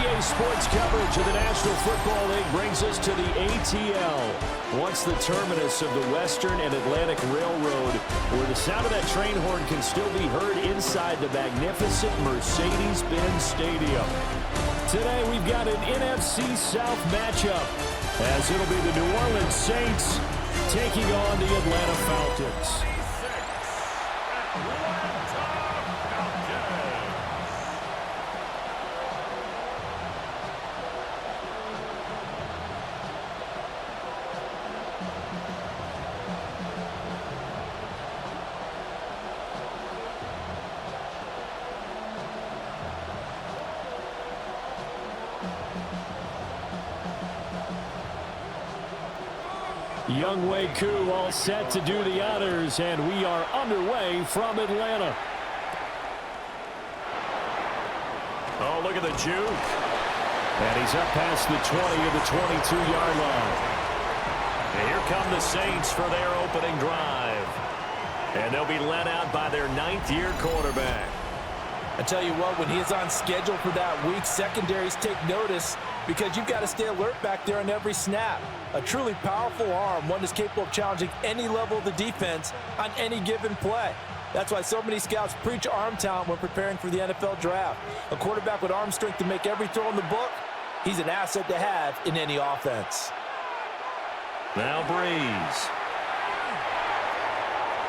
NBA sports coverage of the National Football League brings us to the ATL. Once the terminus of the Western and Atlantic Railroad, where the sound of that train horn can still be heard inside the magnificent Mercedes-Benz Stadium. Today we've got an NFC South matchup, as it'll be the New Orleans Saints taking on the Atlanta Falcons. Young Wei Koo all set to do the honors, and we are underway from Atlanta. Oh, look at the juke. And he's up past the 20 of the 22-yard line. And here come the Saints for their opening drive. And they'll be led out by their ninth-year quarterback. I tell you what, when he is on schedule for that week, secondaries take notice because you've got to stay alert back there on every snap. A truly powerful arm, one that's capable of challenging any level of the defense on any given play. That's why so many scouts preach arm talent when preparing for the NFL draft. A quarterback with arm strength to make every throw in the book, he's an asset to have in any offense. Now Breeze.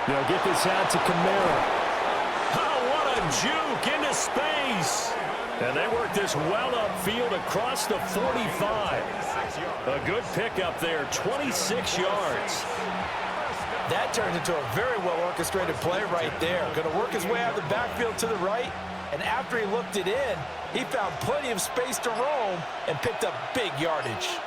They'll get this out to Kamara. Oh, what a juke into space. And they work this well upfield across the 45. A good pickup there, 26 yards. That turns into a very well-orchestrated play right there. Going to work his way out of the backfield to the right, and after he looked it in, he found plenty of space to roam and picked up big yardage.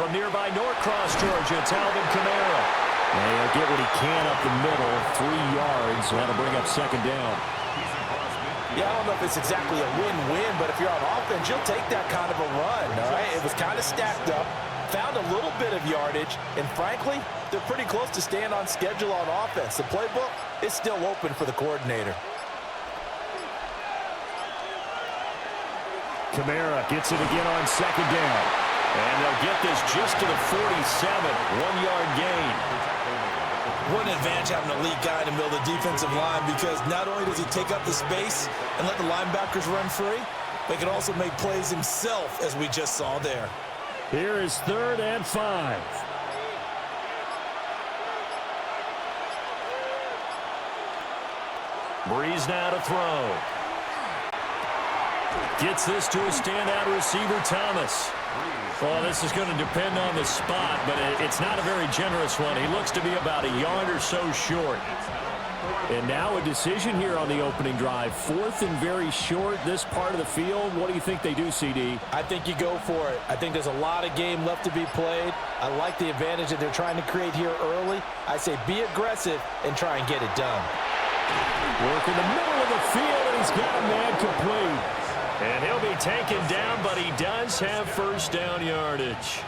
From nearby Norcross, Georgia, it's Alvin Kamara. And he'll get what he can up the middle, 3 yards. That'll bring up second down. Yeah, I don't know if it's exactly a win-win, but if you're on offense, you'll take that kind of a run, all right? It was kind of stacked up, found a little bit of yardage, and frankly, they're pretty close to staying on schedule on offense. The playbook is still open for the coordinator. Kamara gets it again on second down. And they'll get this just to the 47, 1-yard gain. What an advantage having an elite guy in the middle of the defensive line, because not only does he take up the space and let the linebackers run free, but he can also make plays himself, as we just saw there. Here is 3rd and 5. Breeze now to throw. Gets this to a standout receiver, Thomas. Well, this is going to depend on the spot, but it's not a very generous one. He looks to be about a yard or so short. And now a decision here on the opening drive. 4th and very short, this part of the field. What do you think they do, CD? I think you go for it. I think there's a lot of game left to be played. I like the advantage that they're trying to create here early. I say be aggressive and try and get it done. Work in the middle of the field, and he's got a man complete. And he'll be taken down, but he does have first down yardage.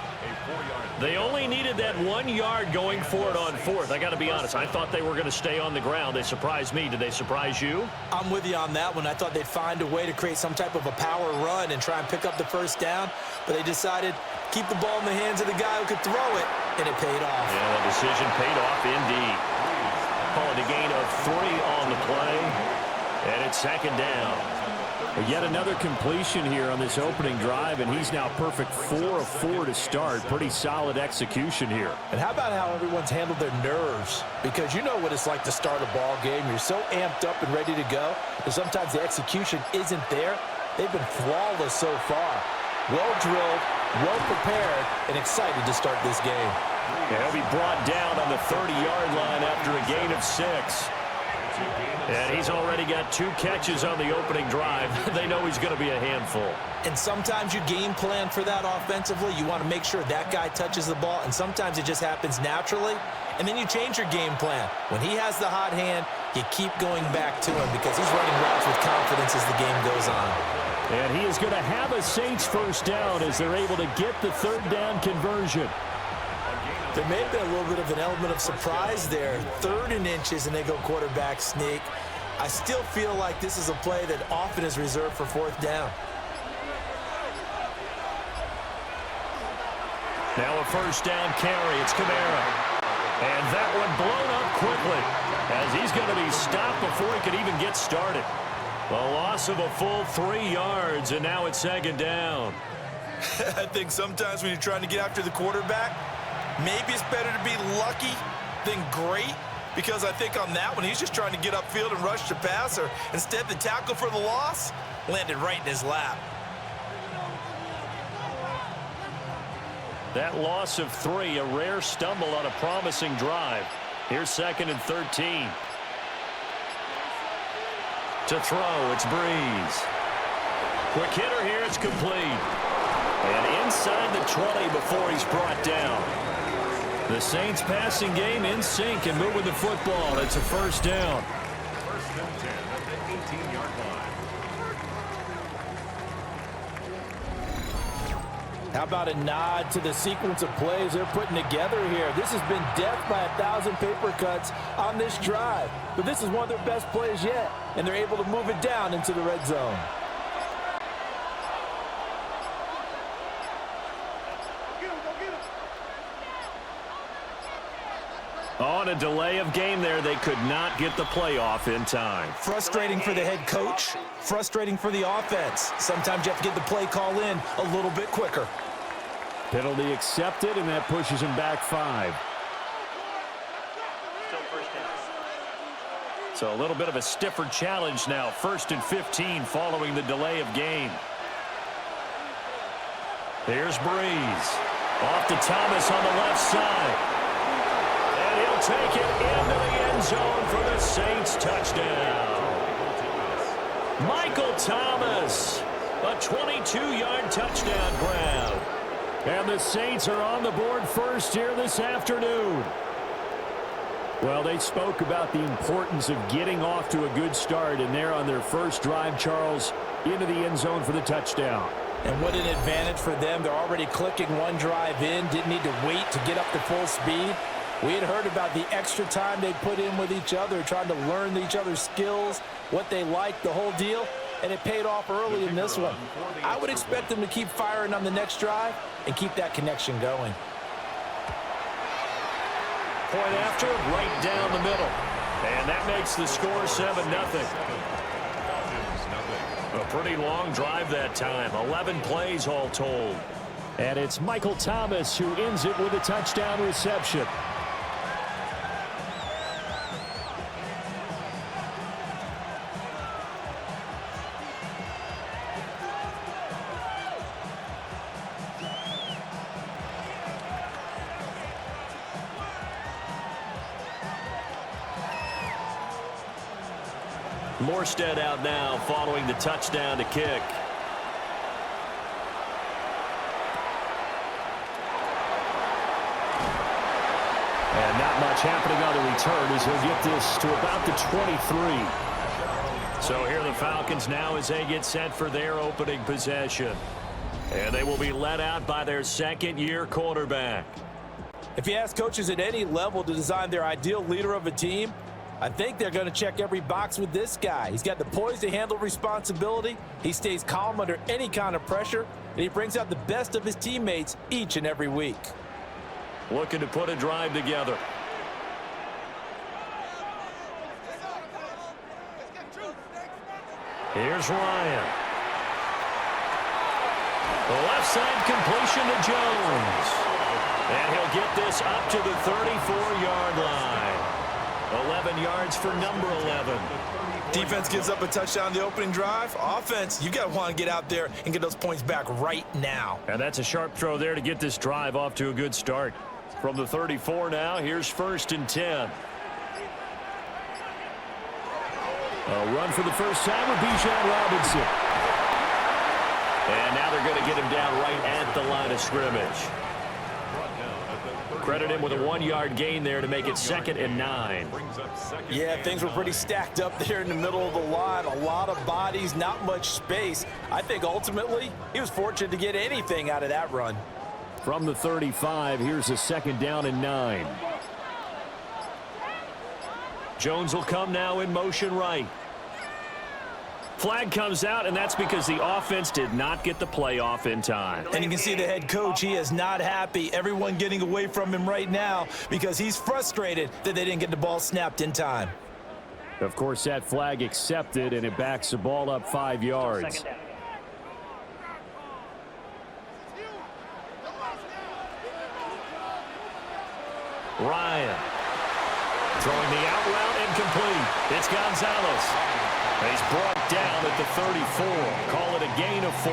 They only needed that 1 yard going for it on 4th. I got to be honest, I thought they were going to stay on the ground. They surprised me. Did they surprise you? I'm with you on that one. I thought they'd find a way to create some type of a power run and try and pick up the first down, but they decided keep the ball in the hands of the guy who could throw it, and it paid off. Yeah, the decision paid off indeed. Call it a gain of 3 on the play, and it's second down. Yet another completion here on this opening drive, and he's now perfect 4 of 4 to start. Pretty solid execution here. And how about how everyone's handled their nerves? Because you know what it's like to start a ball game. You're so amped up and ready to go, and sometimes the execution isn't there. They've been flawless so far. Well drilled, well prepared, and excited to start this game. And he'll be brought down on the 30-yard line after a gain of 6. And he's already got 2 catches on the opening drive. They know he's going to be a handful. And sometimes you game plan for that offensively. You want to make sure that guy touches the ball, and sometimes it just happens naturally. And then you change your game plan. When he has the hot hand, you keep going back to him because he's running routes with confidence as the game goes on. And he is going to have a Saints first down as they're able to get the 3rd down conversion. There may have been a little bit of an element of surprise there. 3rd and inches, and they go quarterback sneak. I still feel like this is a play that often is reserved for fourth down. Now a first down carry. It's Kamara. And that one blown up quickly as he's going to be stopped before he can even get started. A loss of a full 3 yards, and now it's second down. I think sometimes when you're trying to get after the quarterback, maybe it's better to be lucky than great, because I think on that one, he's just trying to get upfield and rush the passer. Instead, the tackle for the loss landed right in his lap. That loss of 3, a rare stumble on a promising drive. Here's 2nd and 13. To throw, it's Breeze. Quick hitter here, it's complete. And inside the 20 before he's brought down. The Saints passing game in sync and moving the football. It's a first down. First and 10 at the 18-yard line. How about a nod to the sequence of plays they're putting together here? This has been death by 1,000 paper cuts on this drive. But this is one of their best plays yet, and they're able to move it down into the red zone. On a delay of game there, they could not get the playoff in time. Frustrating for the head coach, frustrating for the offense. Sometimes you have to get the play call in a little bit quicker. Penalty accepted, and that pushes him back 5. So a little bit of a stiffer challenge now. 1st and 15 following the delay of game. Here's Breeze. Off to Thomas on the left side. And he'll take it into the end zone for the Saints touchdown. Michael Thomas, a 22-yard touchdown grab. And the Saints are on the board first here this afternoon. Well, they spoke about the importance of getting off to a good start, and they're on their first drive, Charles, into the end zone for the touchdown. And what an advantage for them. They're already clicking one drive in, didn't need to wait to get up to full speed. We had heard about the extra time they put in with each other, trying to learn each other's skills, what they liked, the whole deal, and it paid off early in this one. I would expect them to keep firing on the next drive and keep that connection going. Point after, right down the middle. And that makes the score 7-0. A pretty long drive that time. 11 plays all told. And it's Michael Thomas who ends it with a touchdown reception. Morstead out now following the touchdown to kick. And not much happening on the return as he'll get this to about the 23. So here the Falcons now as they get set for their opening possession. And they will be led out by their second-year quarterback. If you ask coaches at any level to design their ideal leader of a team, I think they're going to check every box with this guy. He's got the poise to handle responsibility. He stays calm under any kind of pressure, and he brings out the best of his teammates each and every week. Looking to put a drive together. Here's Ryan. The left side completion to Jones. And he'll get this up to the 34-yard line. 11 yards for number 11. Defense gives up a touchdown on the opening drive. Offense, you got to want to get out there and get those points back right now. And that's a sharp throw there to get this drive off to a good start. From the 34 now, here's 1st and 10. A run for the first time with Bijan Robinson. And now they're going to get him down right at the line of scrimmage. Credit him with a 1-yard gain there to make it 2nd and 9. Yeah, things were pretty stacked up there in the middle of the line. A lot of bodies, not much space. I think ultimately he was fortunate to get anything out of that run. From the 35, here's a 2nd down and 9. Jones will come now in motion right. Flag comes out, and that's because the offense did not get the play off in time. And you can see the head coach, he is not happy. Everyone getting away from him right now because he's frustrated that they didn't get the ball snapped in time. Of course, that flag accepted, and it backs the ball up 5 yards. Ryan throwing the out route incomplete. It's Gonzalez. He's brought down at the 34. Call it a gain of 4.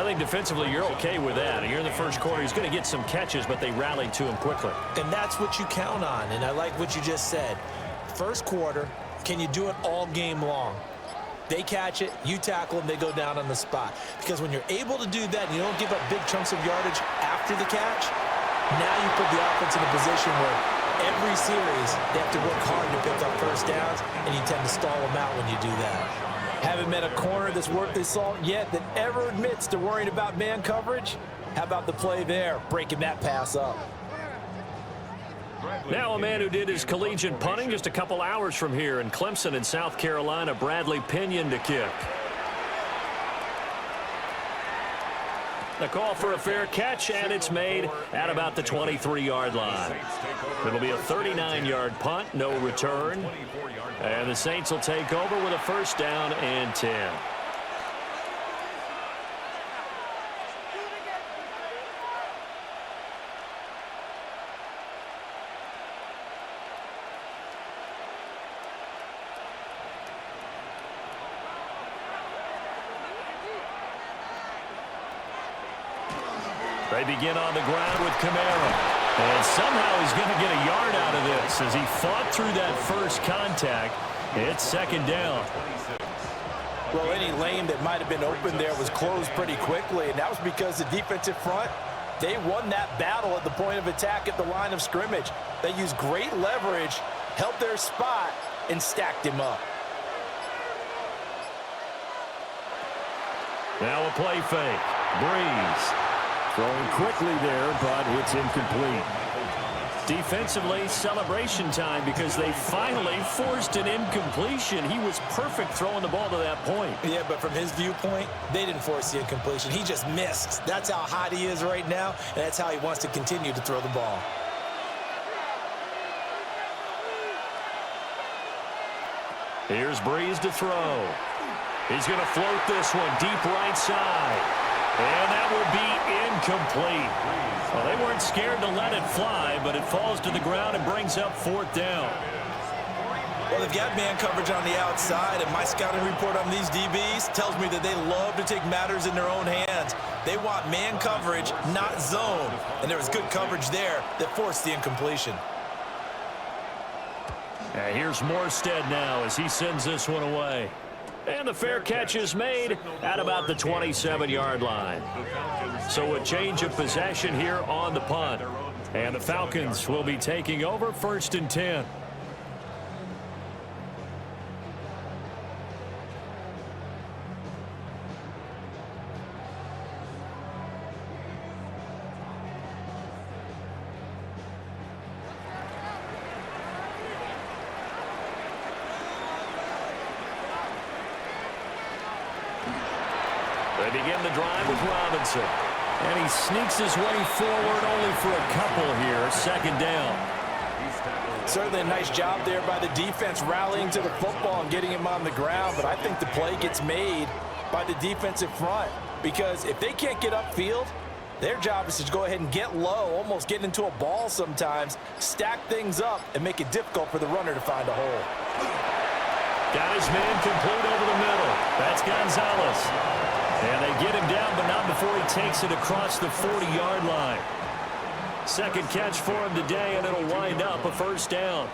I think defensively you're okay with that. You're in the first quarter. He's going to get some catches, but they rallied to him quickly. And that's what you count on, and I like what you just said. First quarter, can you do it all game long? They catch it, you tackle them, they go down on the spot. Because when you're able to do that and you don't give up big chunks of yardage after the catch, now you put the offense in a position where every series they have to work hard to pick up first downs, and you tend to stall them out when you do that. Haven't met a corner that's worth his salt yet that ever admits to worrying about man coverage. How about the play there, breaking that pass up? Now a man who did his collegiate punting just a couple hours from here in Clemson in South Carolina, Bradley Pinion to kick. The call for a fair catch, and it's made at about the 23-yard line. It'll be a 39-yard punt, no return. And the Saints will take over with a first down and 10. They begin on the ground with Kamara. And somehow he's going to get a yard out of this as he fought through that first contact. It's second down. Well, any lane that might have been open there was closed pretty quickly, and that was because the defensive front, they won that battle at the point of attack at the line of scrimmage. They used great leverage, held their spot, and stacked him up. Now a play fake. Breeze. Throwing quickly there, but it's incomplete. Defensively, celebration time because they finally forced an incompletion. He was perfect throwing the ball to that point. Yeah, but from his viewpoint, they didn't force the incompletion. He just missed. That's how hot he is right now, and that's how he wants to continue to throw the ball. Here's Breeze to throw. He's going to float this one deep right side. And that will be incomplete. Well, they weren't scared to let it fly, but it falls to the ground and brings up fourth down. Well, they've got man coverage on the outside, and my scouting report on these DBs tells me that they love to take matters in their own hands. They want man coverage, not zone. And there was good coverage there that forced the incompletion. And here's Morstead now as he sends this one away. And the fair catch is made at about the 27-yard line. So a change of possession here on the punt. And the Falcons will be taking over first and 10. They begin the drive with Robinson. And he sneaks his way forward only for a couple here. Second down. Certainly a nice job there by the defense rallying to the football and getting him on the ground. But I think the play gets made by the defensive front. Because if they can't get upfield, their job is to go ahead and get low, almost get into a ball sometimes, stack things up, and make it difficult for the runner to find a hole. Got his man complete over the middle. That's Gonzalez. And they get him down, but not before he takes it across the 40-yard line. Second catch for him today, and it'll wind up a first down.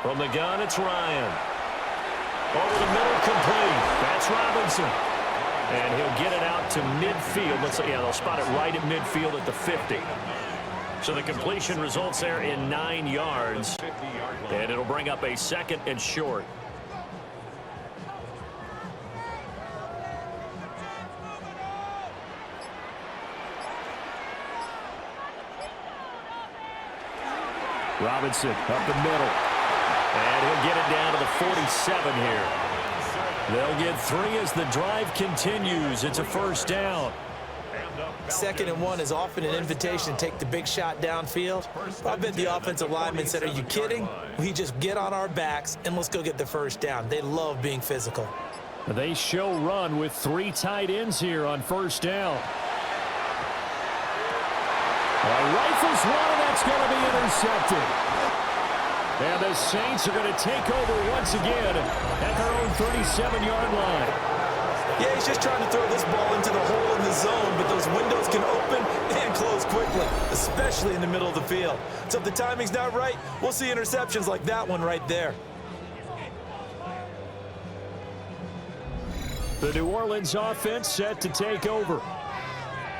From the gun, it's Ryan. Over the middle, complete. That's Robinson. And he'll get it out to midfield. They'll spot it right at midfield at the 50. So the completion results there in 9 yards. And it'll bring up a second and short. Robinson up the middle. And he'll get it down to the 47 here. They'll get 3 as the drive continues. It's a first down. 2nd and 1 is often an invitation to take the big shot downfield. I bet the offensive lineman said, are you kidding? We just get on our backs and let's go get the first down. They love being physical. They show run with 3 tight ends here on first down. Rifles one, and that's going to be intercepted. And the Saints are going to take over once again at their own 37-yard line. Yeah, he's just trying to throw this ball into the hole in the zone, but those windows can open and close quickly, especially in the middle of the field. So if the timing's not right, we'll see interceptions like that one right there. The New Orleans offense set to take over.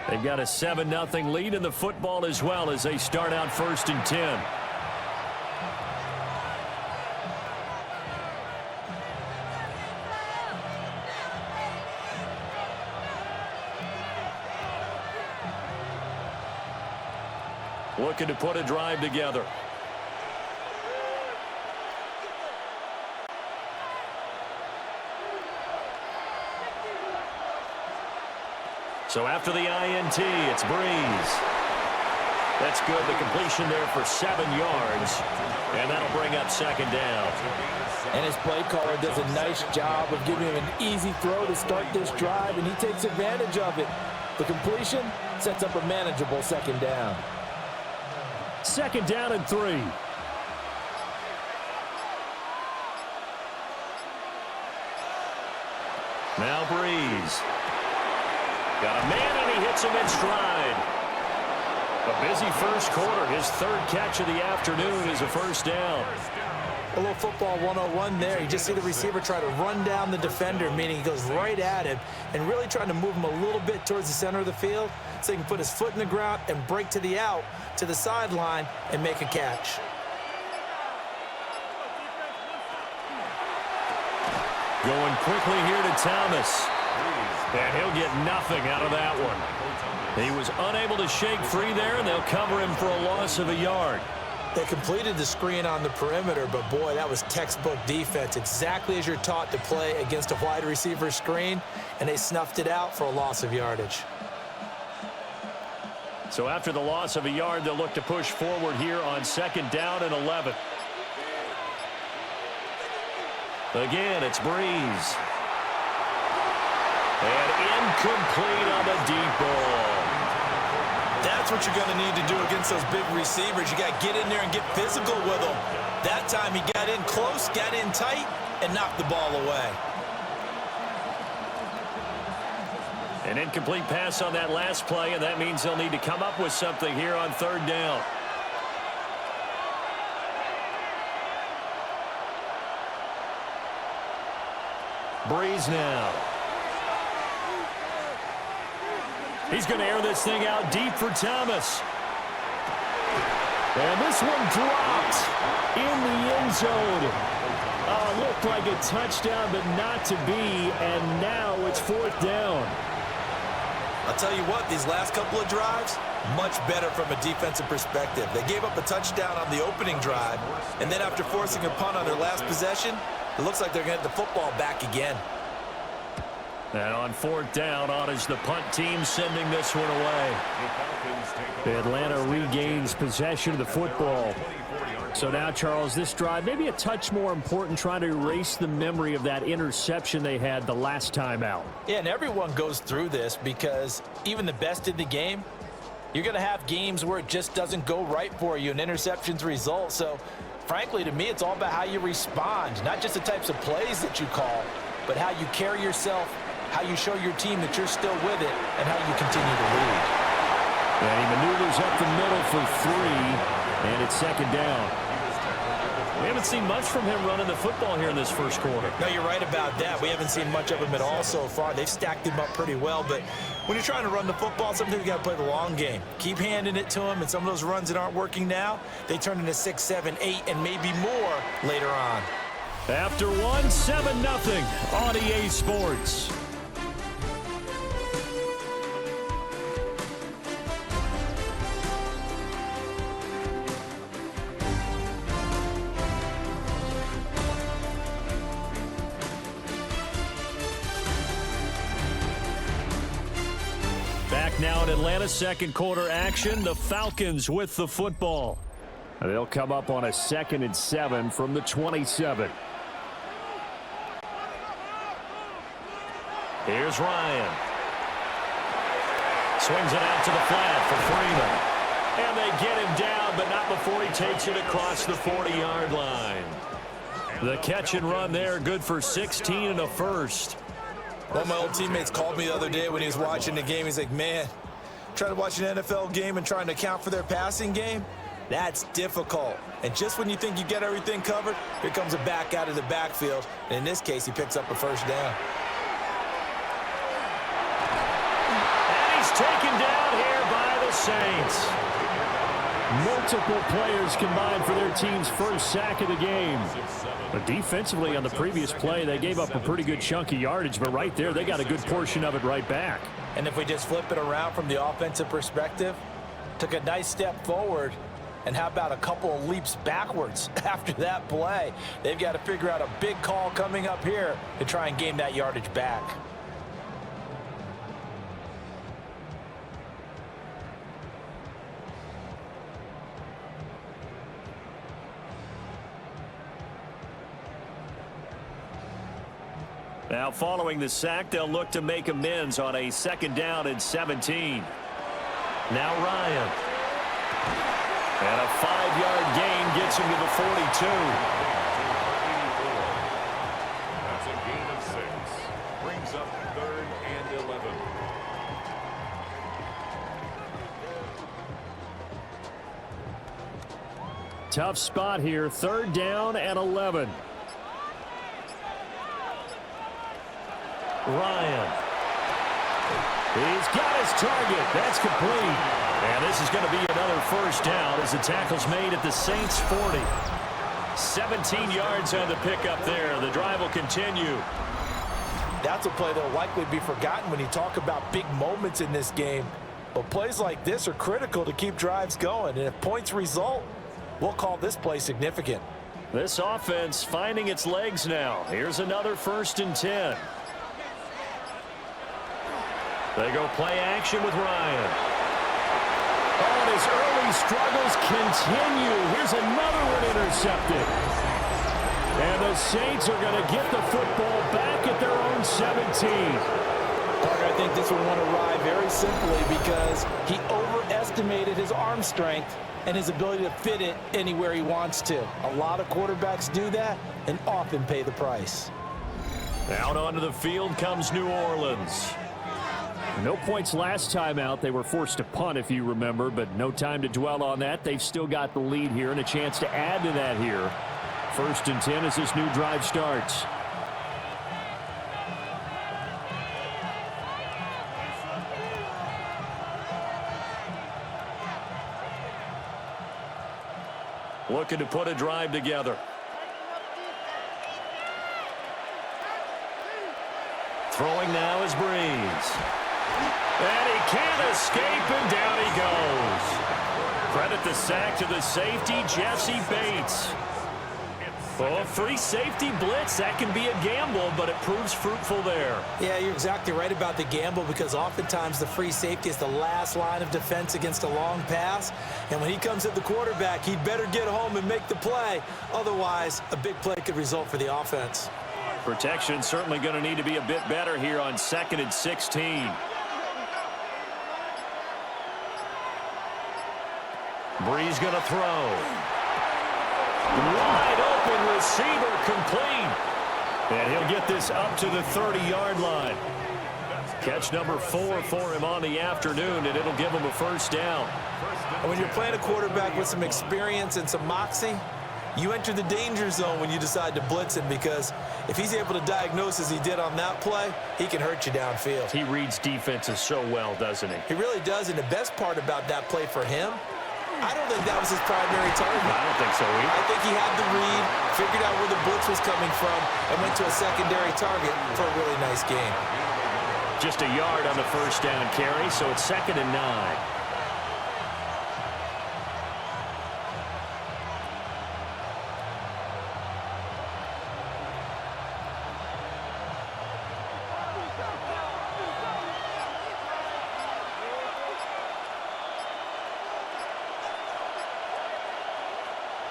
They've got a 7-0 lead in the football as well as they start out 1st and 10. Looking to put a drive together. So after the INT, it's Breeze. That's good. The completion there for 7 yards. And that'll bring up 2nd down. And his play caller does a nice job of giving him an easy throw to start this drive, and he takes advantage of it. The completion sets up a manageable 2nd down. 2nd down and 3. Now Breeze. Got a man, and he hits him in stride. A busy first quarter. His 3rd catch of the afternoon is a first down. A little football 101 there. You just see the receiver try to run down the defender, meaning he goes right at him and really trying to move him a little bit towards the center of the field so he can put his foot in the ground and break to the out, to the sideline, and make a catch. Going quickly here to Thomas. And he'll get nothing out of that one. He was unable to shake free there, and they'll cover him for a loss of a yard. They completed the screen on the perimeter, but boy, that was textbook defense, exactly as you're taught to play against a wide receiver screen, and they snuffed it out for a loss of yardage. So after the loss of a yard, they'll look to push forward here on 2nd down and 11. Again, it's Breeze. And incomplete on the deep ball. That's what you're going to need to do against those big receivers. You got to get in there and get physical with them. That time he got in close, got in tight, and knocked the ball away. An incomplete pass on that last play, and that means they'll need to come up with something here on 3rd down. Breeze now. He's going to air this thing out deep for Thomas. And this one dropped in the end zone. Looked like a touchdown, but not to be. And now it's 4th down. I'll tell you what, these last couple of drives, much better from a defensive perspective. They gave up a touchdown on the opening drive, and then after forcing a punt on their last possession, it looks like they're going to get the football back again. And on 4th down, on is the punt team sending this one away. Atlanta regains possession of the football. So now, Charles, this drive maybe a touch more important, trying to erase the memory of that interception they had the last time out. Yeah, and everyone goes through this because even the best in the game, you're going to have games where it just doesn't go right for you and interceptions result. So, frankly, to me, it's all about how you respond, not just the types of plays that you call, but how you carry yourself, how you show your team that you're still with it, and how you continue to lead. And he maneuvers up the middle for 3, and it's 2nd down. We haven't seen much from him running the football here in this first quarter. No, you're right about that. We haven't seen much of him at all so far. They've stacked him up pretty well, but when you're trying to run the football, sometimes you got to play the long game. Keep handing it to him, and some of those runs that aren't working now, they turn into 6, 7, 8, and maybe more later on. After 7-0 on EA Sports. Back now in Atlanta, second quarter action. The Falcons with the football. They'll come up on a 2nd and 7 from the 27. Here's Ryan. Swings it out to the flat for Freeman. And they get him down, but not before he takes it across the 40-yard line. The catch and run there, good for 16 and a first. One of my old teammates called me the other day when he was watching the game. He's like, man, trying to watch an NFL game and trying to account for their passing game, that's difficult. And just when you think you get everything covered, here comes a back out of the backfield. And in this case, he picks up a first down. And he's taken down here by the Saints. Multiple players combined for their team's first sack of the game. But defensively on the previous play, they gave up a pretty good chunk of yardage, but right there, they got a good portion of it right back. And if we just flip it around from the offensive perspective, took a nice step forward, and how about a couple of leaps backwards after that play? They've got to figure out a big call coming up here to try and gain that yardage back. Now following the sack, they'll look to make amends on a 2nd down and 17. Now Ryan. And a 5-yard gain gets him to the 42. That's a gain of 6. Brings up 3rd and 11. Tough spot here, 3rd down and 11. Ryan. He's got his target. That's complete. And this is going to be another first down as the tackle's made at the Saints' 40. 17 yards on the pickup there. The drive will continue. That's a play that will likely be forgotten when you talk about big moments in this game. But plays like this are critical to keep drives going. And if points result, we'll call this play significant. This offense finding its legs now. Here's another 1st and 10. They go play action with Ryan. Oh, and his early struggles continue. Here's another one intercepted. And the Saints are going to get the football back at their own 17. Parker, I think this one won awry very simply because he overestimated his arm strength and his ability to fit it anywhere he wants to. A lot of quarterbacks do that and often pay the price. Out onto the field comes New Orleans. No points last time out. They were forced to punt, if you remember, but no time to dwell on that. They've still got the lead here and a chance to add to that here. 1st and 10 as this new drive starts. Looking to put a drive together. Throwing now is Breeze. And he can't escape, and down he goes. Credit the sack to the safety, Jesse Bates. Oh, free safety blitz, that can be a gamble, but it proves fruitful there. Yeah, you're exactly right about the gamble because oftentimes the free safety is the last line of defense against a long pass. And when he comes at the quarterback, he'd better get home and make the play. Otherwise, a big play could result for the offense. Protection certainly going to need to be a bit better here on 2nd and 16. Breeze going to throw. Wide open receiver complete. And he'll get this up to the 30-yard line. Catch number 4 for him on the afternoon, and it'll give him a first down. And when you're playing a quarterback with some experience and some moxie, you enter the danger zone when you decide to blitz him because if he's able to diagnose as he did on that play, he can hurt you downfield. He reads defenses so well, doesn't he? He really does, and the best part about that play for him, I don't think that was his primary target. I don't think so either. I think he had the read, figured out where the blitz was coming from, and went to a secondary target for a really nice gain. Just a yard on the first down carry, so it's 2nd and 9.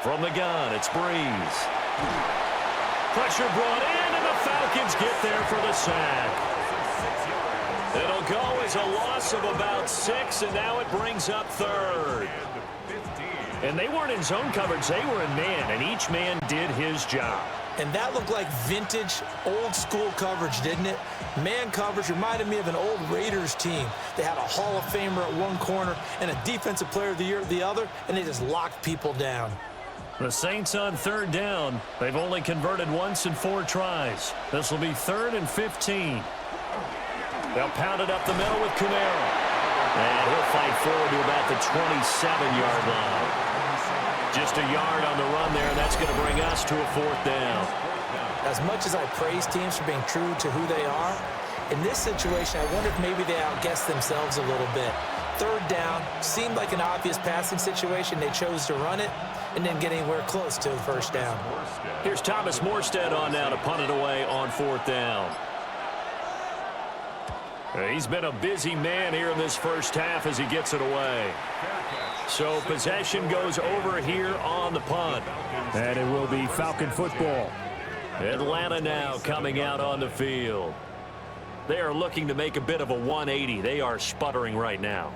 From the gun, it's Breeze. Pressure brought in, and the Falcons get there for the sack. It'll go as a loss of about 6, and now it brings up third. And they weren't in zone coverage. They were in man, and each man did his job. And that looked like vintage, old-school coverage, didn't it? Man coverage reminded me of an old Raiders team. They had a Hall of Famer at one corner and a Defensive Player of the Year at the other, and they just locked people down. The Saints on third down. They've only converted once in 4 tries. This will be 3rd and 15. They'll pound it up the middle with Camaro. And he'll fight forward to about the 27-yard line. Just a yard on the run there, and that's going to bring us to a 4th down. As much as I praise teams for being true to who they are, in this situation, I wonder if maybe they outguessed themselves a little bit. 3rd down seemed like an obvious passing situation. They chose to run it and didn't get anywhere close to the 1st down. Here's Thomas Morstead on now to punt it away on 4th down. He's been a busy man here in this first half as he gets it away. So possession goes over here on the punt. And it will be Falcon football. Atlanta now coming out on the field. They are looking to make a bit of a 180. They are sputtering right now.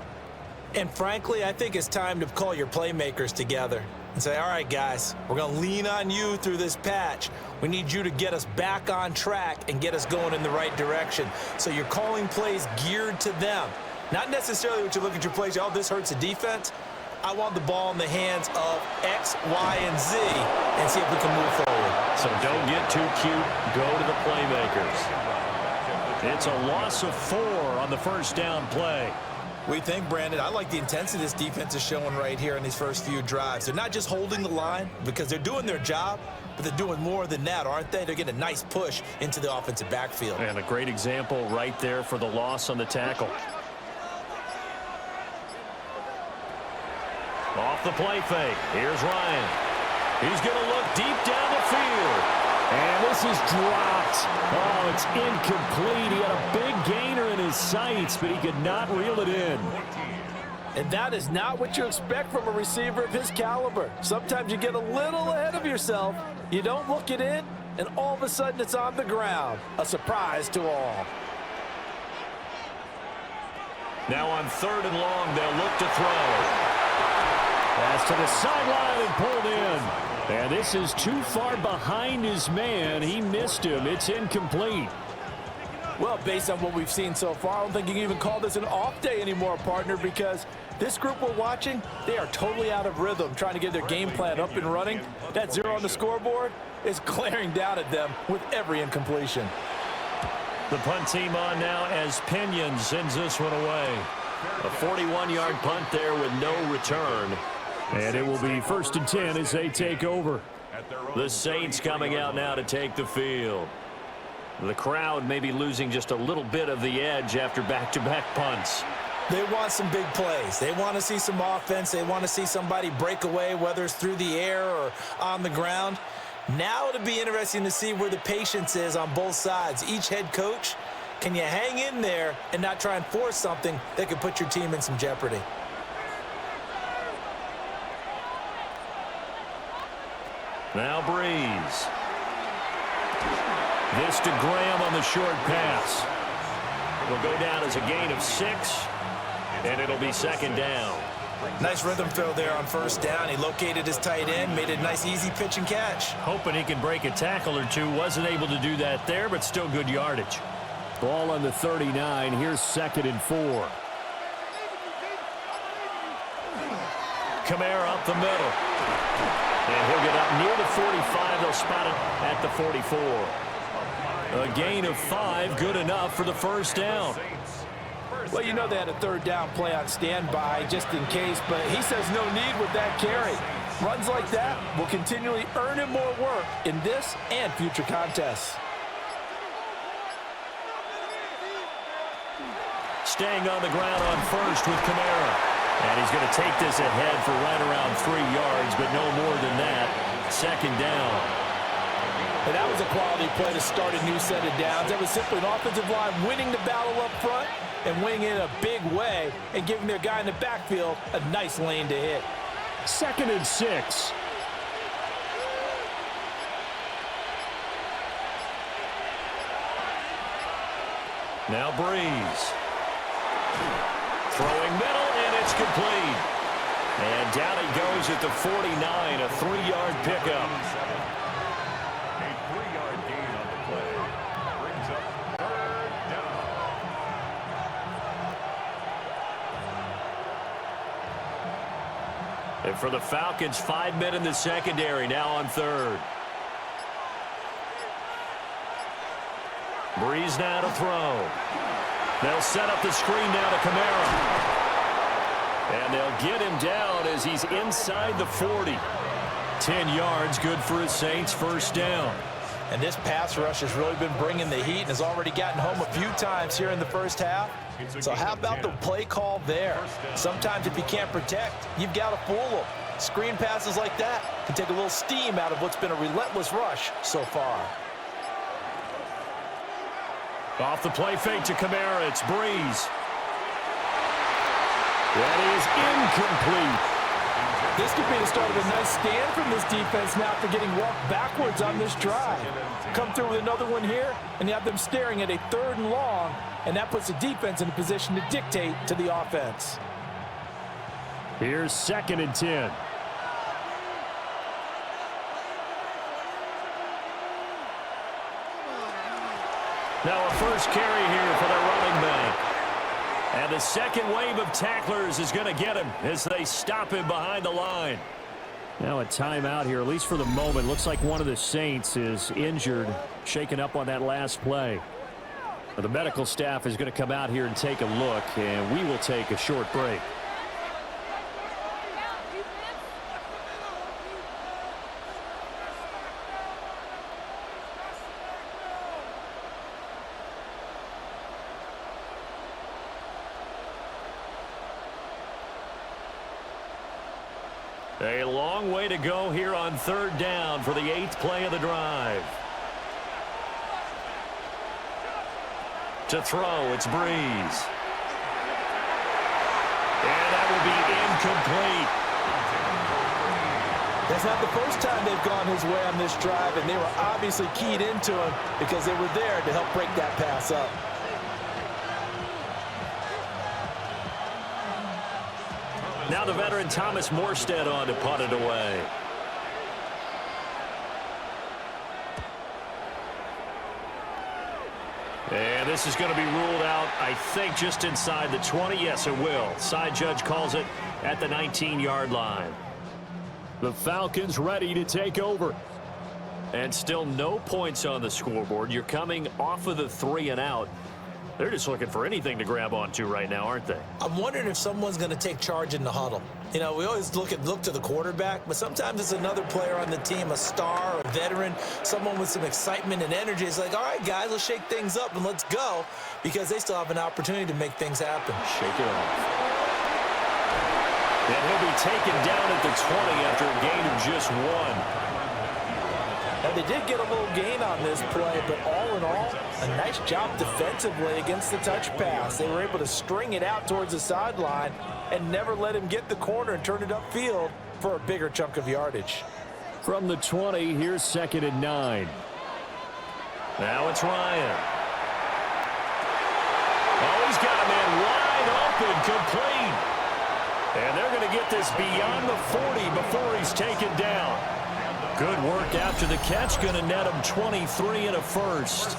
And frankly, I think it's time to call your playmakers together and say, all right, guys, we're going to lean on you through this patch. We need you to get us back on track and get us going in the right direction. So you're calling plays geared to them. Not necessarily what you look at your plays, oh, this hurts the defense. I want the ball in the hands of X, Y, and Z and see if we can move forward. So don't get too cute. Go to the playmakers. It's a loss of 4 on the 1st down play. We think, Brandon, I like the intensity this defense is showing right here in these first few drives. They're not just holding the line because they're doing their job, but they're doing more than that, aren't they? They're getting a nice push into the offensive backfield. And a great example right there for the loss on the tackle. Off the play fake. Here's Ryan. He's going to look deep down the field. And this is dropped. Oh, it's incomplete. He had a big gainer in his sights, but he could not reel it in. And that is not what you expect from a receiver of his caliber. Sometimes you get a little ahead of yourself. You don't look it in, and all of a sudden it's on the ground. A surprise to all. Now on 3rd and long, they'll look to throw. Pass to the sideline and pulled in. And this is too far behind his man. He missed him. It's incomplete. Well, based on what we've seen so far, I don't think you can even call this an off day anymore, partner, because this group we're watching, they are totally out of rhythm, trying to get their game plan up and running. That 0 on the scoreboard is glaring down at them with every incompletion. The punt team on now as Pinion sends this one away. A 41-yard punt there with no return. And it will be 1st and 10 as they take over. The Saints coming out now to take the field. The crowd may be losing just a little bit of the edge after back-to-back punts. They want some big plays. They want to see some offense. They want to see somebody break away, whether it's through the air or on the ground. Now it'll be interesting to see where the patience is on both sides. Each head coach, can you hang in there and not try and force something that could put your team in some jeopardy? Now Breeze. This to Graham on the short pass. Will go down as a gain of 6, and it'll be 2nd down. Nice rhythm throw there on 1st down. He located his tight end, made a nice easy pitch and catch. Hoping he can break a tackle or two. Wasn't able to do that there, but still good yardage. Ball on the 39. Here's 2nd and 4. Kamara up the middle. And he'll get up near the 45. They'll spot it at the 44. A gain of 5, good enough for the 1st down. Well, you know they had a 3rd down play on standby just in case, but he says no need with that carry. Runs like that will continually earn him more work in this and future contests. Staying on the ground on 1st with Kamara. And he's going to take this ahead for right around 3 yards, but no more than that. 2nd down. And that was a quality play to start a new set of downs. That was simply an offensive line winning the battle up front and winning in a big way and giving their guy in the backfield a nice lane to hit. 2nd and 6. Now Breeze. Throwing middle, and it's complete. And down he goes at the 49, a 3-yard pickup. A 3-yard gain on the play. Brings up third down. And for the Falcons, 5 men in the secondary, now on third. Breeze now to throw. They'll set up the screen now to Kamara. And they'll get him down as he's inside the 40. 10 yards, good for his Saints, first down. And this pass rush has really been bringing the heat and has already gotten home a few times here in the first half. So how about the play call there? Sometimes if you can't protect, you've got to fool them. Screen passes like that can take a little steam out of what's been a relentless rush so far. Off the play fake to Kamara, it's Breeze. That is incomplete. This could be the start of a nice stand from this defense now after getting walked backwards on this drive. Come through with another one here, and you have them staring at a 3rd and long, and that puts the defense in a position to dictate to the offense. Here's 2nd and 10. Now a first carry here for the running back. And the second wave of tacklers is going to get him as they stop him behind the line. Now a timeout here, at least for the moment. Looks like one of the Saints is injured, shaken up on that last play. The medical staff is going to come out here and take a look, and we will take a short break. A long way to go here on 3rd down for the 8th play of the drive. To throw, it's Breeze. And that will be incomplete. That's not the first time they've gone his way on this drive, and they were obviously keyed into him because they were there to help break that pass up. Now the veteran Thomas Morstead on to punt it away. And this is going to be ruled out, I think, just inside the 20. Yes, it will. Side judge calls it at the 19-yard line. The Falcons ready to take over. And still no points on the scoreboard. You're coming off of the 3 and out. They're just looking for anything to grab onto right now, aren't they? I'm wondering if someone's going to take charge in the huddle. You know, we always look to the quarterback, but sometimes it's another player on the team, a star, a veteran, someone with some excitement and energy. It's like, all right, guys, let's shake things up and let's go, because they still have an opportunity to make things happen. Shake it off. And he'll be taken down at the 20 after a gain of just 1. Now, they did get a little gain on this play, but all in all, a nice job defensively against the touch pass. They were able to string it out towards the sideline and never let him get the corner and turn it upfield for a bigger chunk of yardage. From the 20, here's 2nd and 9. Now it's Ryan. Oh, he's got a man wide open, complete. And they're going to get this beyond the 40 before he's taken down. Good work after the catch, going to net him 23 and a first.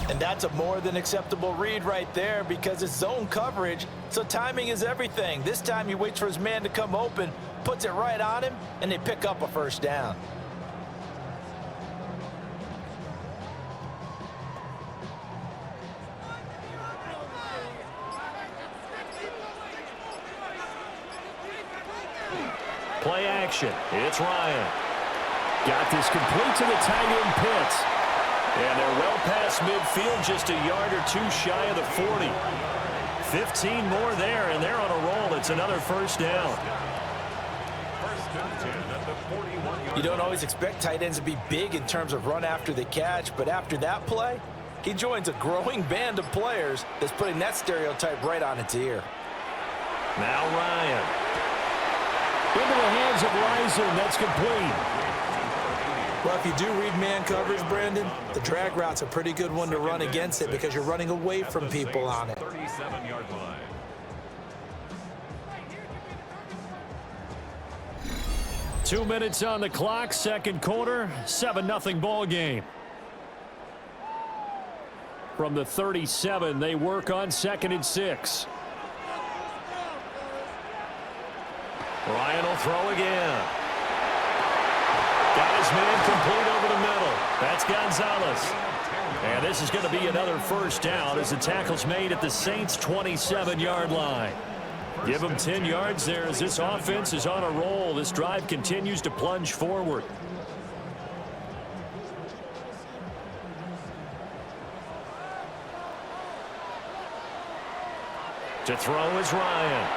And that's a more than acceptable read right there because it's zone coverage, so timing is everything. This time he waits for his man to come open, puts it right on him, and they pick up a first down. Play action. It's Ryan. Got this complete to the tight end Pitts. And they're well past midfield, just a yard or two shy of the 40. 15 more there, and they're on a roll. It's another first down. You don't always expect tight ends to be big in terms of run after the catch, but after that play, he joins a growing band of players that's putting that stereotype right on its ear. Now Ryan. Into the hands of Liza, and that's complete. Well, if you do read man coverage, Brandon, the drag route's a pretty good one to run against it because you're running away from people on it. 37-yard line. Two minutes on the clock, second quarter, 7-0 ball game. From the 37, they work on 2nd and 6. Ryan will throw again. Got his man complete over the middle. That's Gonzalez. And this is going to be another first down as the tackle's made at the Saints' 27-yard line. Give them 10 yards there as this offense is on a roll. This drive continues to plunge forward. To throw is Ryan.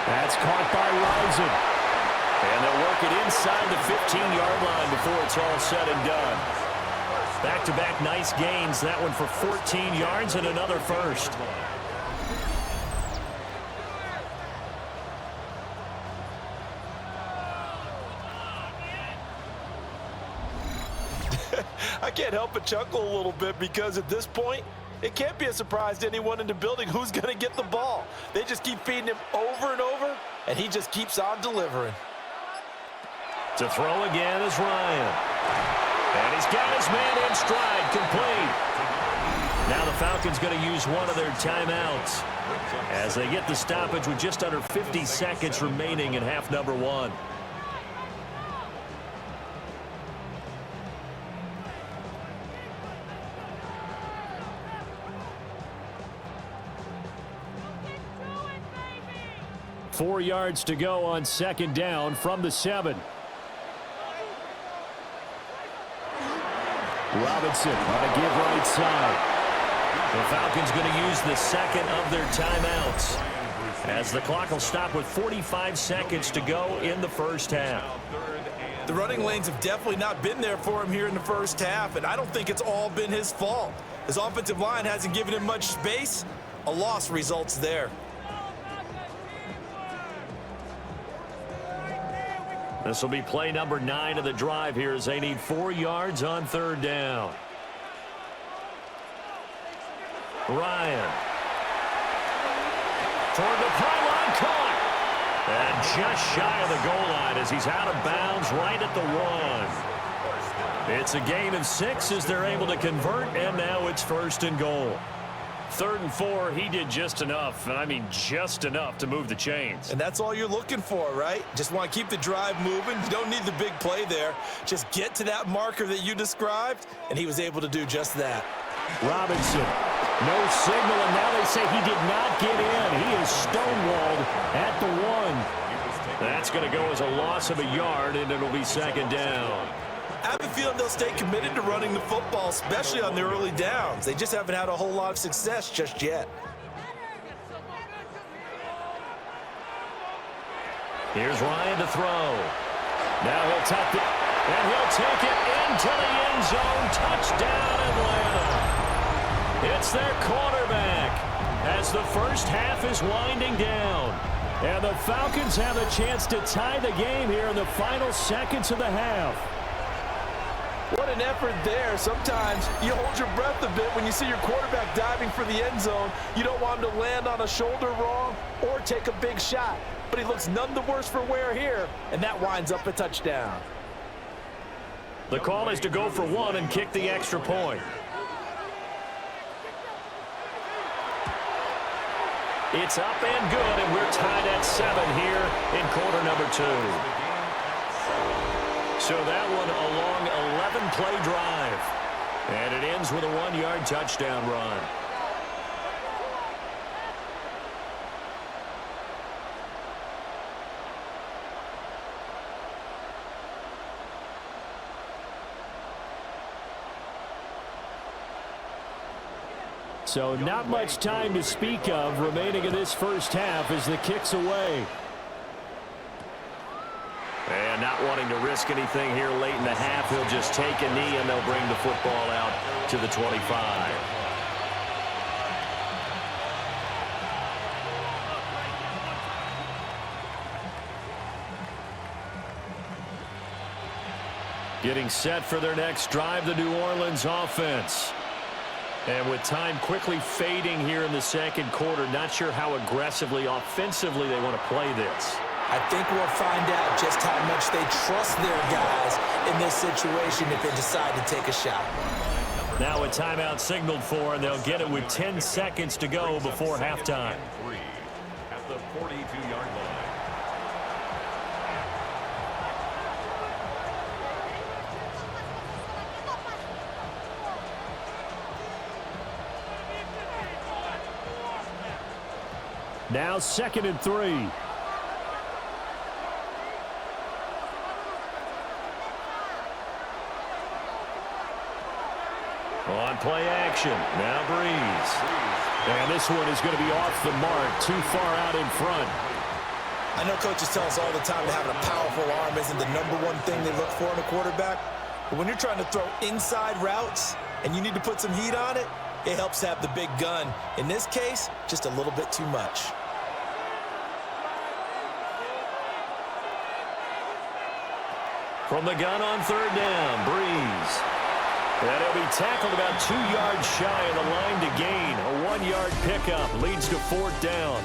That's caught by Rison. And they'll work it inside the 15-yard line before it's all said and done. Back-to-back nice gains. That one for 14 yards and another first. I can't help but chuckle a little bit because at this point, it can't be a surprise to anyone in the building who's going to get the ball. They just keep feeding him over and over, and he just keeps on delivering. To throw again is Ryan. And he's got his man in stride, complete. Now the Falcons going to use one of their timeouts as they get the stoppage with just under 50 seconds remaining in half number 1. Four yards to go on 2nd down from the 7. Robinson on a give right side. The Falcons going to use the second of their timeouts as the clock will stop with 45 seconds to go in the first half. The running lanes have definitely not been there for him here in the first half, and I don't think it's all been his fault. His offensive line hasn't given him much space. A loss results there. This will be play number 9 of the drive here as they need 4 yards on 3rd down. Ryan. Toward the pylon, caught. And just shy of the goal line as he's out of bounds right at the 1. It's a gain of 6 as they're able to convert, and now it's 1st and goal. 3rd and 4, he did just enough, and I mean just enough to move the chains. And that's all you're looking for, right? Just want to keep the drive moving. You don't need the big play there. Just get to that marker that you described, and he was able to do just that. Robinson, no signal, and now they say he did not get in. He is stonewalled at the 1. That's going to go as a loss of a yard, and it'll be 2nd down. I have a feeling they'll stay committed to running the football, especially on their early downs. They just haven't had a whole lot of success just yet. Here's Ryan to throw. Now he'll tuck it, and he'll take it into the end zone. Touchdown, Atlanta. It's their quarterback as the first half is winding down. And the Falcons have a chance to tie the game here in the final seconds of the half. What an effort there. Sometimes you hold your breath a bit when you see your quarterback diving for the end zone. You don't want him to land on a shoulder wrong or take a big shot. But he looks none the worse for wear here, and that winds up a touchdown. The call is to go for 1 and kick the extra point. It's up and good, and we're tied at 7 here in quarter number 2. So that one a long 11-play drive. And it ends with a 1-yard touchdown run. So not much time to speak of remaining in this first half as the kick's away. And not wanting to risk anything here late in the half, he'll just take a knee and they'll bring the football out to the 25. Getting set for their next drive, the New Orleans offense. And with time quickly fading here in the second quarter, not sure how aggressively, offensively they want to play this. I think we'll find out just how much they trust their guys in this situation if they decide to take a shot. Now a timeout signaled for, and they'll get it with 10 seconds to go before halftime. At the 42-yard line. Now 2nd and 3. On play action. Now Breeze. And this one is going to be off the mark. Too far out in front. I know coaches tell us all the time that having a powerful arm isn't the #1 thing they look for in a quarterback. But when you're trying to throw inside routes and you need to put some heat on it, it helps to have the big gun. In this case, just a little bit too much. From the gun on 3rd down, Breeze. And he'll be tackled about 2 yards shy of the line to gain. A 1-yard pickup leads to 4th down.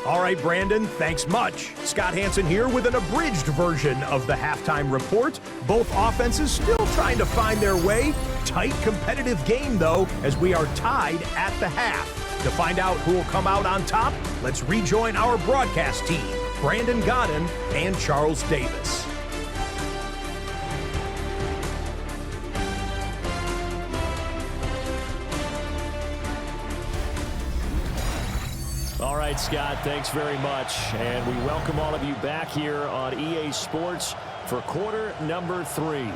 All right, Brandon, thanks much. Scott Hansen here with an abridged version of the halftime report. Both offenses still trying to find their way. Tight, competitive game, though, as we are tied at the half. To find out who will come out on top, let's rejoin our broadcast team, Brandon Godden and Charles Davis. All right, Scott, thanks very much. And we welcome all of you back here on EA Sports for quarter number 3.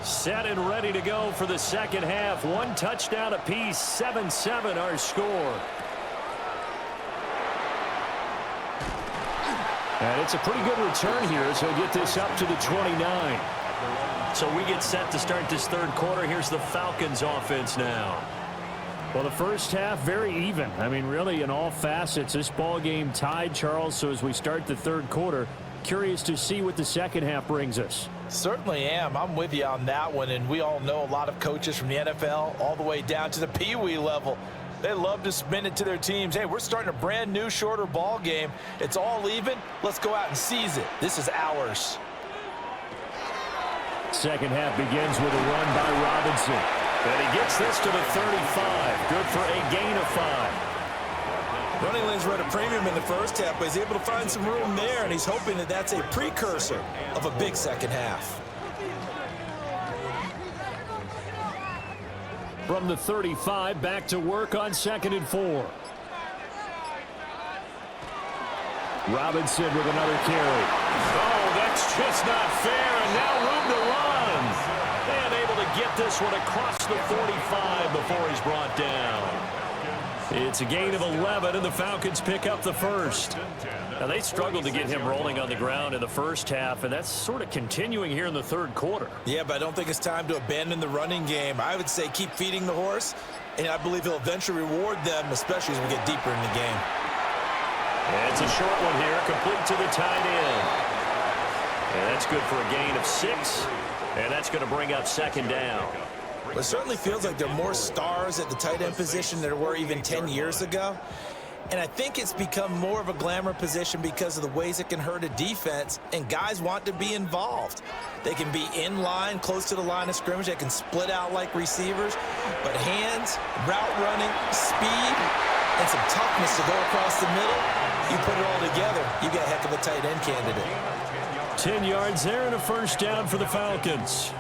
Set and ready to go for the second half. 1 touchdown apiece, 7-7 our score. And it's a pretty good return here, so he'll get this up to the 29. So we get set to start this third quarter. Here's the Falcons offense now. Well, the first half, very even. I mean, really, in all facets, this ball game tied, Charles. So as we start the third quarter, curious to see what the second half brings us. Certainly am. I'm with you on that one, and we all know a lot of coaches from the NFL all the way down to the Pee-wee level. They love to spin it to their teams. Hey, we're starting a brand new, shorter ball game. It's all even. Let's go out and seize it. This is ours. Second half begins with a run by Robinson. And he gets this to the 35. Good for a gain of 5. Running lanes were at a premium in the first half, but he's able to find some room there, and he's hoping that that's a precursor of a big second half. From the 35, back to work on 2nd and 4. Robinson with another carry. Oh, that's just not fair, and now room to run. And able to get this one across the 45 before he's brought down. It's a gain of 11, and the Falcons pick up the first. Now, they struggled to get him rolling on the ground in the first half, and that's sort of continuing here in the third quarter. Yeah, but I don't think it's time to abandon the running game. I would say keep feeding the horse, and I believe he'll eventually reward them, especially as we get deeper in the game. And it's a short one here, complete to the tight end. And that's good for a gain of 6, and that's going to bring up 2nd down. It certainly feels like there are more stars at the tight end position than there were even 10 years ago. And I think it's become more of a glamour position because of the ways it can hurt a defense, and guys want to be involved. They can be in line, close to the line of scrimmage. They can split out like receivers. But hands, route running, speed, and some toughness to go across the middle, you put it all together, you got a heck of a tight end candidate. 10 yards there and a first down for the Falcons.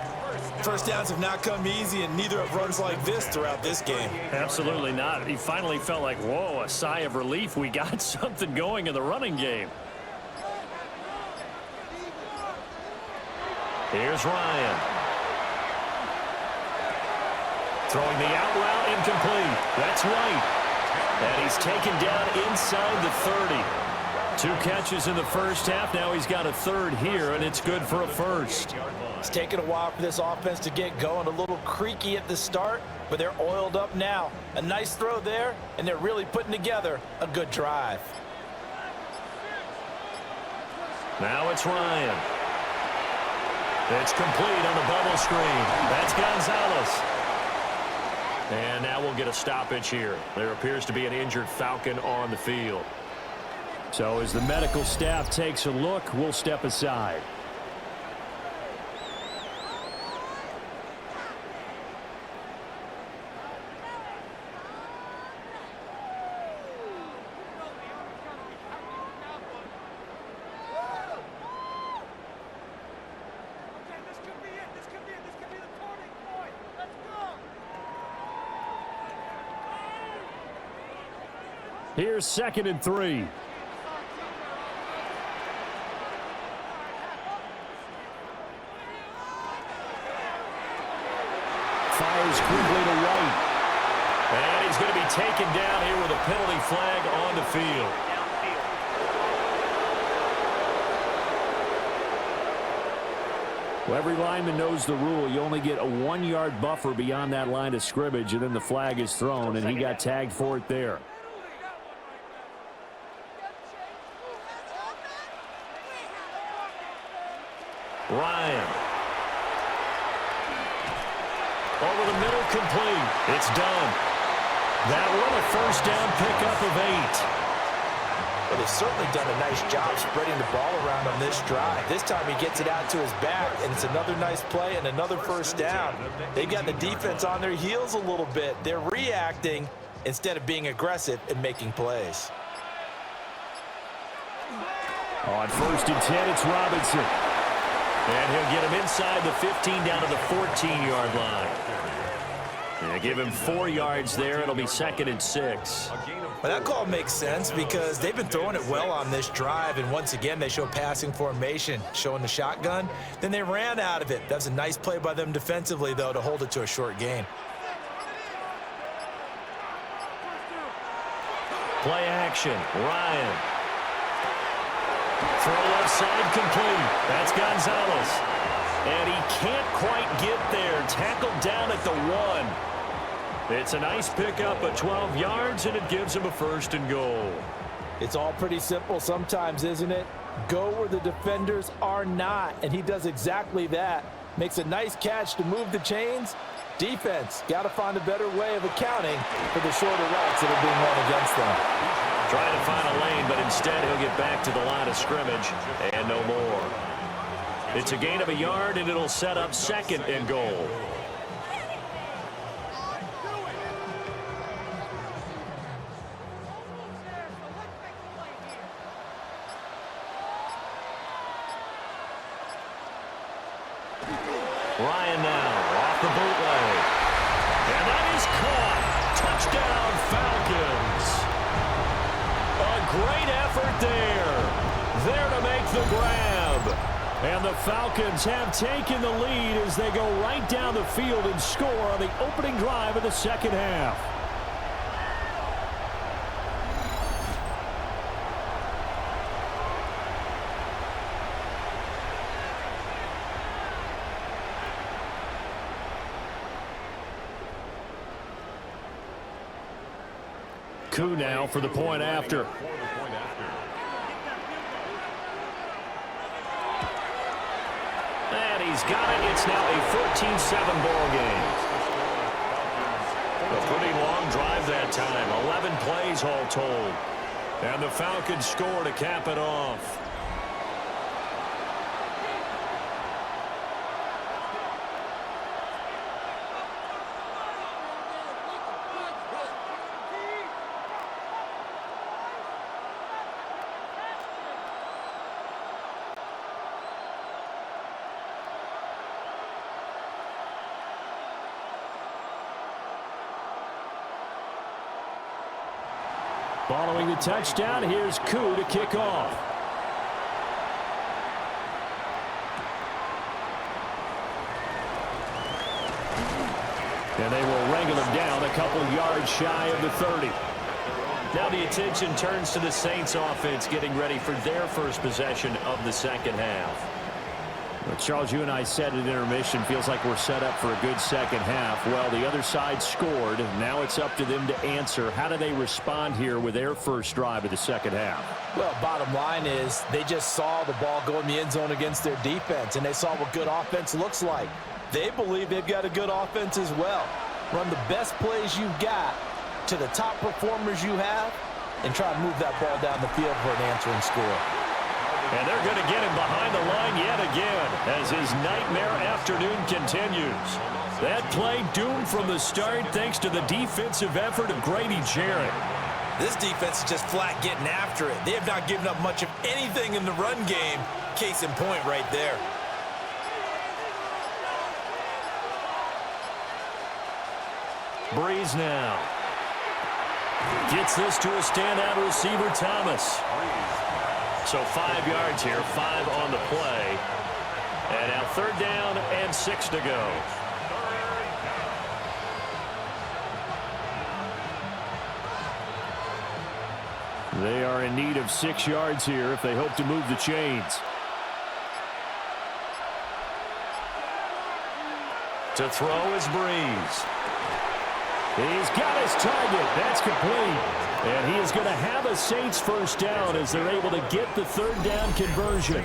First downs have not come easy, and neither have runs like this throughout this game. Absolutely not. He finally felt like, whoa, a sigh of relief. We got something going in the running game. Here's Ryan. Throwing the out route, incomplete. That's White. And he's taken down inside the 30. 2 catches in the first half. Now he's got a third here, and it's good for a first. It's taken a while for this offense to get going. A little creaky at the start, but they're oiled up now. A nice throw there, and they're really putting together a good drive. Now it's Ryan. It's complete on the bubble screen. That's Gonzalez. And now we'll get a stoppage here. There appears to be an injured Falcon on the field. So as the medical staff takes a look, we'll step aside. Here's 2nd and 3. Fires quickly to right. And he's going to be taken down here with a penalty flag on the field. Well, every lineman knows the rule. You only get a 1-yard buffer beyond that line of scrimmage, and then the flag is thrown, and he got tagged for it there. Ryan. Over the middle, complete. It's done. That one a first down pickup of 8. Well, they've certainly done a nice job spreading the ball around on this drive. This time he gets it out to his back, and it's another nice play and another first down. They've got the defense on their heels a little bit. They're reacting instead of being aggressive and making plays. On 1st and 10, it's Robinson. And he'll get him inside the 15 down to the 14-yard line. And give him 4 yards there. It'll be 2nd and 6. Well, that call makes sense because they've been throwing it well on this drive, and once again they show passing formation, showing the shotgun. Then they ran out of it. That was a nice play by them defensively, though, to hold it to a short gain. Play action. Ryan. Throw left side, complete. That's Gonzalez. And he can't quite get there. Tackled down at the 1. It's a nice pickup of 12 yards, and it gives him a 1st and goal. It's all pretty simple sometimes, isn't it? Go where the defenders are not, and he does exactly that. Makes a nice catch to move the chains. Defense got to find a better way of accounting for the shorter routes that are being run against them. Trying to find a lane, but instead he'll get back to the line of scrimmage and no more. It's a gain of a yard, and it'll set up 2nd and goal. Ryan now off the bootleg. And that is caught. Touchdown, Falcons. A great effort there. There to make the grab. And the Falcons have taken the lead as they go right down the field and score on the opening drive of the 2nd half. Koo now for the point after. And he's got it. It's now a 14-7 ball game. A pretty long drive that time. 11 plays all told. And the Falcons score to cap it off. Following the touchdown, here's Koo to kick off. And they will wrangle him down a couple yards shy of the 30. Now the attention turns to the Saints offense getting ready for their first possession of the second half. Well, Charles, you and I said at intermission, feels like we're set up for a good second half. Well, the other side scored. Now it's up to them to answer. How do they respond here with their first drive of the second half? Well, bottom line is they just saw the ball go in the end zone against their defense, and they saw what good offense looks like. They believe they've got a good offense as well. Run the best plays you've got to the top performers you have, and try to move that ball down the field for an answering score. And they're going to get him behind the line yet again as his nightmare afternoon continues. That play doomed from the start thanks to the defensive effort of Grady Jarrett. This defense is just flat getting after it. They have not given up much of anything in the run game. Case in point right there. Breeze now. Gets this to a standout receiver, Thomas. So 5 yards here, 5 on the play. And now 3rd down and 6 to go. They are in need of 6 yards here if they hope to move the chains. To throw is Breeze. He's got his target. That's complete. And he is going to have a Saints first down as they're able to get the 3rd down conversion.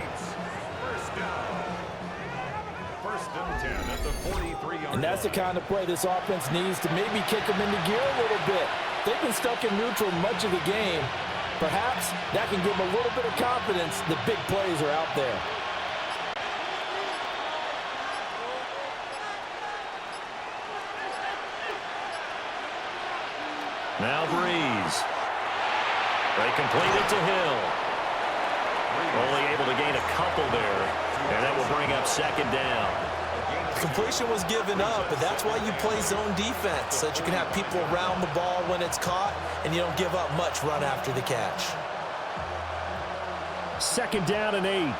First and 10 at the 43-yard And that's the kind of play this offense needs to maybe kick them into gear a little bit. They've been stuck in neutral much of the game. Perhaps that can give them a little bit of confidence. The big plays are out there. Now Breeze. They complete it to Hill. Only able to gain a couple there. And that will bring up 2nd down. Completion was given up, but that's why you play zone defense, so that you can have people around the ball when it's caught, and you don't give up much run after the catch. 2nd down and 8.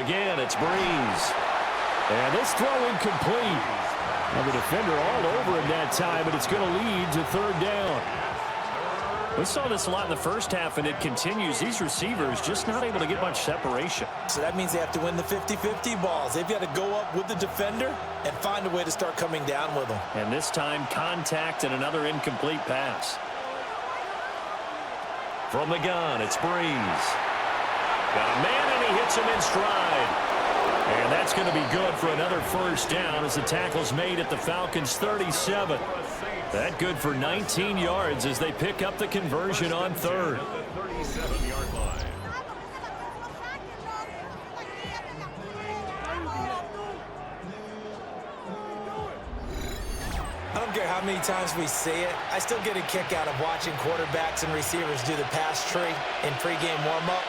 Again, it's Breeze. And this throw incomplete. Now the defender all over him that time, but it's going to lead to 3rd down. We saw this a lot in the first half, and it continues. These receivers just not able to get much separation. So that means they have to win the 50-50 balls. They've got to go up with the defender and find a way to start coming down with them. And this time, contact and another incomplete pass. From the gun, it's Breeze. Got a man, and he hits him in stride. And that's going to be good for another first down as the tackle's made at the Falcons' 37. That good for 19 yards as they pick up the conversion on 3rd. the 37-yard line. I don't care how many times we see it. I still get a kick out of watching quarterbacks and receivers do the pass tree in pregame warm-up.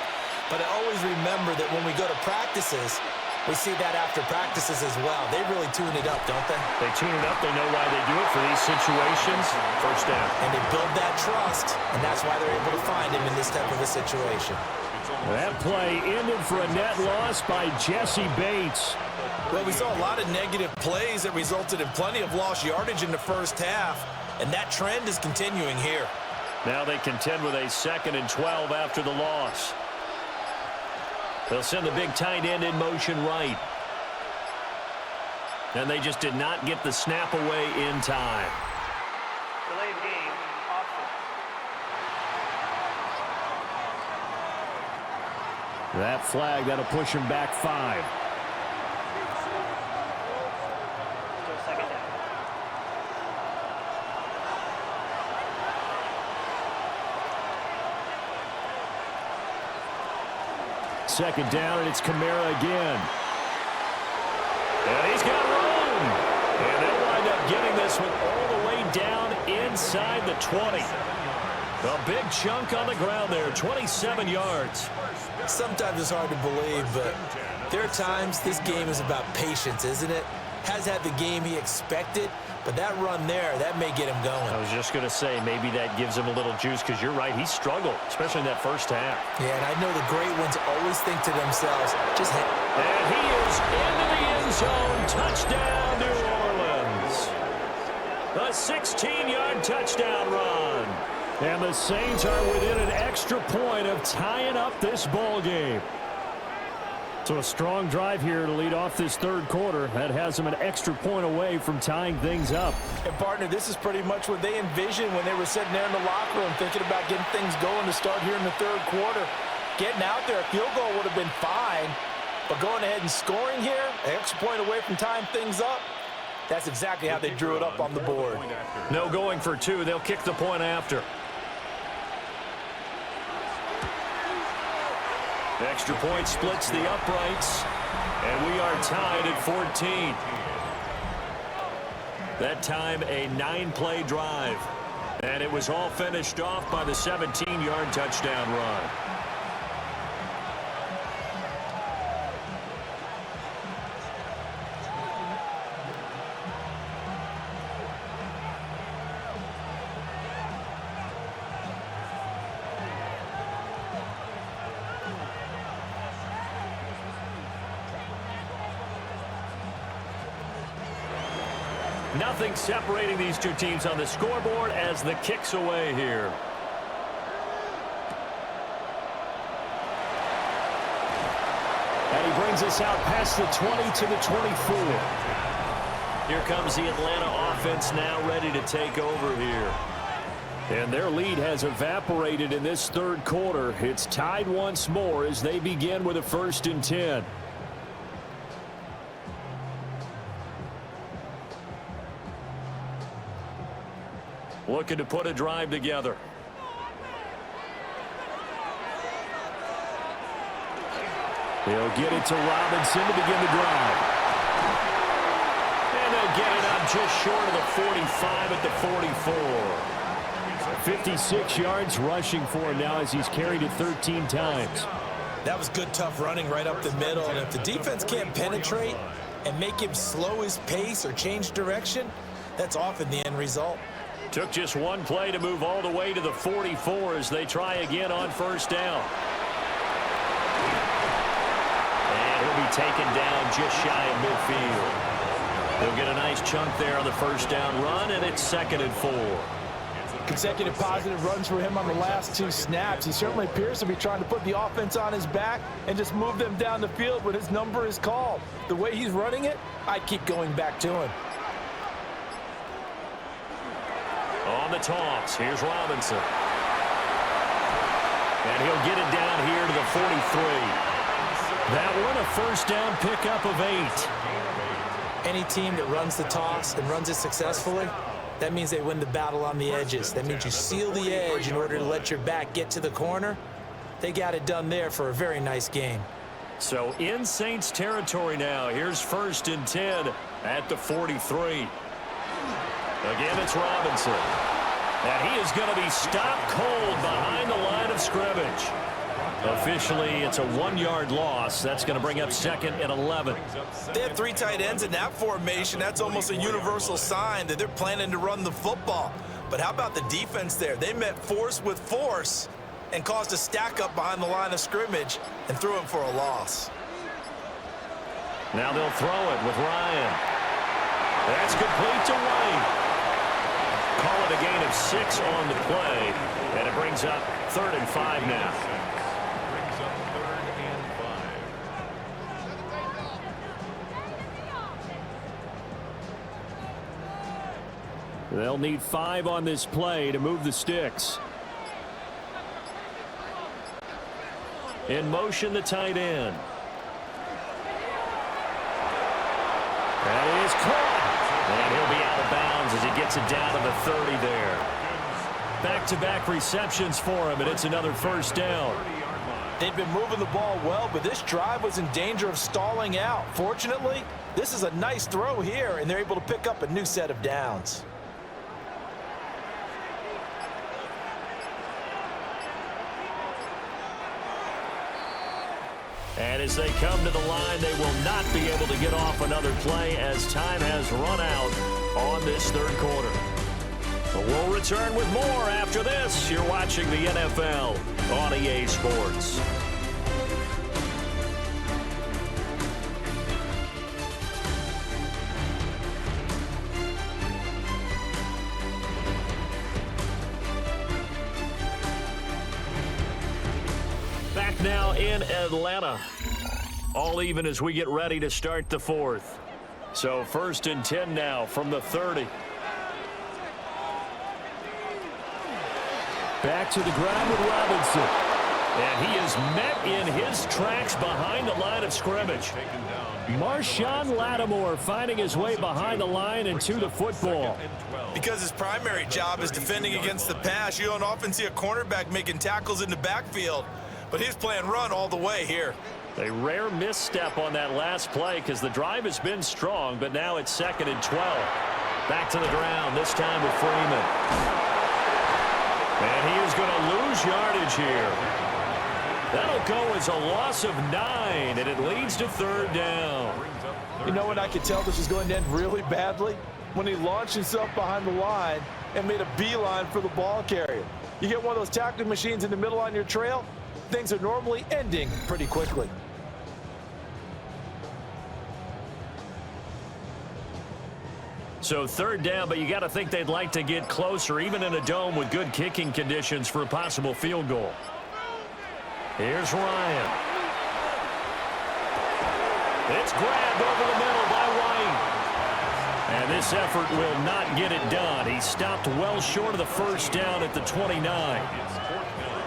But I always remember that when we go to practices, we see that after practices as well. They really tune it up, don't they? They tune it up. They know why they do it for these situations. First down. And they build that trust, and that's why they're able to find him in this type of a situation. That play ended for a net loss by Jesse Bates. Well, we saw a lot of negative plays that resulted in plenty of lost yardage in the first half, and that trend is continuing here. Now they contend with a 2nd and 12 after the loss. They'll send the big tight end in motion right. And they just did not get the snap away in time. Delayed game, option. That flag, that'll push him back 5. Still 2nd down. Second down, and it's Kamara again. And he's got room. And they'll wind up getting this one all the way down inside the 20. A big chunk on the ground there, 27 yards. Sometimes it's hard to believe, but there are times this game is about patience, isn't it? Has had the game he expected, but that run there, that may get him going. I was just going to say, maybe that gives him a little juice, because you're right, he struggled, especially in that first half. Yeah, and I know the great ones always think to themselves, just hit. And he is into the end zone. Touchdown, New 16-yard touchdown run. And the Saints are within an extra point of tying up this ball game. So a strong drive here to lead off this third quarter. That has them an extra point away from tying things up. And, partner, this is pretty much what they envisioned when they were sitting there in the locker room thinking about getting things going to start here in the third quarter. Getting out there, a field goal would have been fine. But going ahead and scoring here, an extra point away from tying things up, that's exactly how they drew it up on the board. No going for two. They'll kick the point after. Extra point splits the uprights, and we are tied at 14. That time, a 9-play drive, and it was all finished off by the 17-yard touchdown run. Nothing separating these two teams on the scoreboard as the kick's away here. And he brings us out past the 20 to the 24. Here comes the Atlanta offense now ready to take over here. And their lead has evaporated in this third quarter. It's tied once more as they begin with a 1st and 10. Looking to put a drive together. They'll get it to Robinson to begin the drive. And they'll get it up just short of the 45 at the 44. 56 yards rushing for him now as he's carried it 13 times. That was good, tough running right up the middle. And if the defense can't penetrate and make him slow his pace or change direction, that's often the end result. Took just one play to move all the way to the 44 as they try again on 1st down. And he'll be taken down just shy of midfield. They'll get a nice chunk there on the 1st down run, and it's 2nd and 4. Consecutive positive runs for him on the last 2 snaps. He certainly appears to be trying to put the offense on his back and just move them down the field when his number is called. The way he's running it, I'd keep going back to him. On the toss, here's Robinson. And he'll get it down here to the 43. That one, a 1st down pickup of 8. Any team that runs the toss and runs it successfully, that means they win the battle on the edges. That means you seal the edge in order to let your back get to the corner. They got it done there for a very nice game. So in Saints territory now. Here's 1st and 10 at the 43. Again, it's Robinson. And he is going to be stopped cold behind the line of scrimmage. Officially, it's a 1-yard loss. That's going to bring up 2nd and 11. They had 3 tight ends in that formation. That's almost a universal sign that they're planning to run the football. But how about the defense there? They met force with force and caused a stack up behind the line of scrimmage and threw him for a loss. Now they'll throw it with Ryan. That's complete to White. Call it a gain of 6 on the play, and it brings up 3rd and 5 now. Brings up 3rd and 5. They'll need 5 on this play to move the sticks. In motion, the tight end. That is caught. And he'll be out of bounds as he gets it down to the 30 there. Back-to-back receptions for him, and it's another 1st down. They've been moving the ball well, but this drive was in danger of stalling out. Fortunately, this is a nice throw here, and they're able to pick up a new set of downs. And as they come to the line, they will not be able to get off another play as time has run out on this third quarter. But we'll return with more after this. You're watching the NFL on EA Sports. back now in Atlanta. All even as we get ready to start the fourth. So 1st and 10 now from the 30. Back to the ground with Robinson. And he is met in his tracks behind the line of scrimmage. Marshawn Lattimore finding his way behind the line and to the football. Because his primary job is defending against the pass, you don't often see a cornerback making tackles in the backfield. But he's playing run all the way here. A rare misstep on that last play because the drive has been strong, but now it's 2nd and 12. Back to the ground, this time with Freeman. And he is going to lose yardage here. That'll go as a loss of 9, and it leads to 3rd down. You know when I could tell this was going to end really badly? When he launched himself behind the line and made a beeline for the ball carrier. You get one of those tackling machines in the middle on your trail, things are normally ending pretty quickly. So 3rd down, but you got to think they'd like to get closer, even in a dome with good kicking conditions for a possible field goal. Here's Ryan. It's grabbed over the middle by White. And this effort will not get it done. He stopped well short of the 1st down at the 29.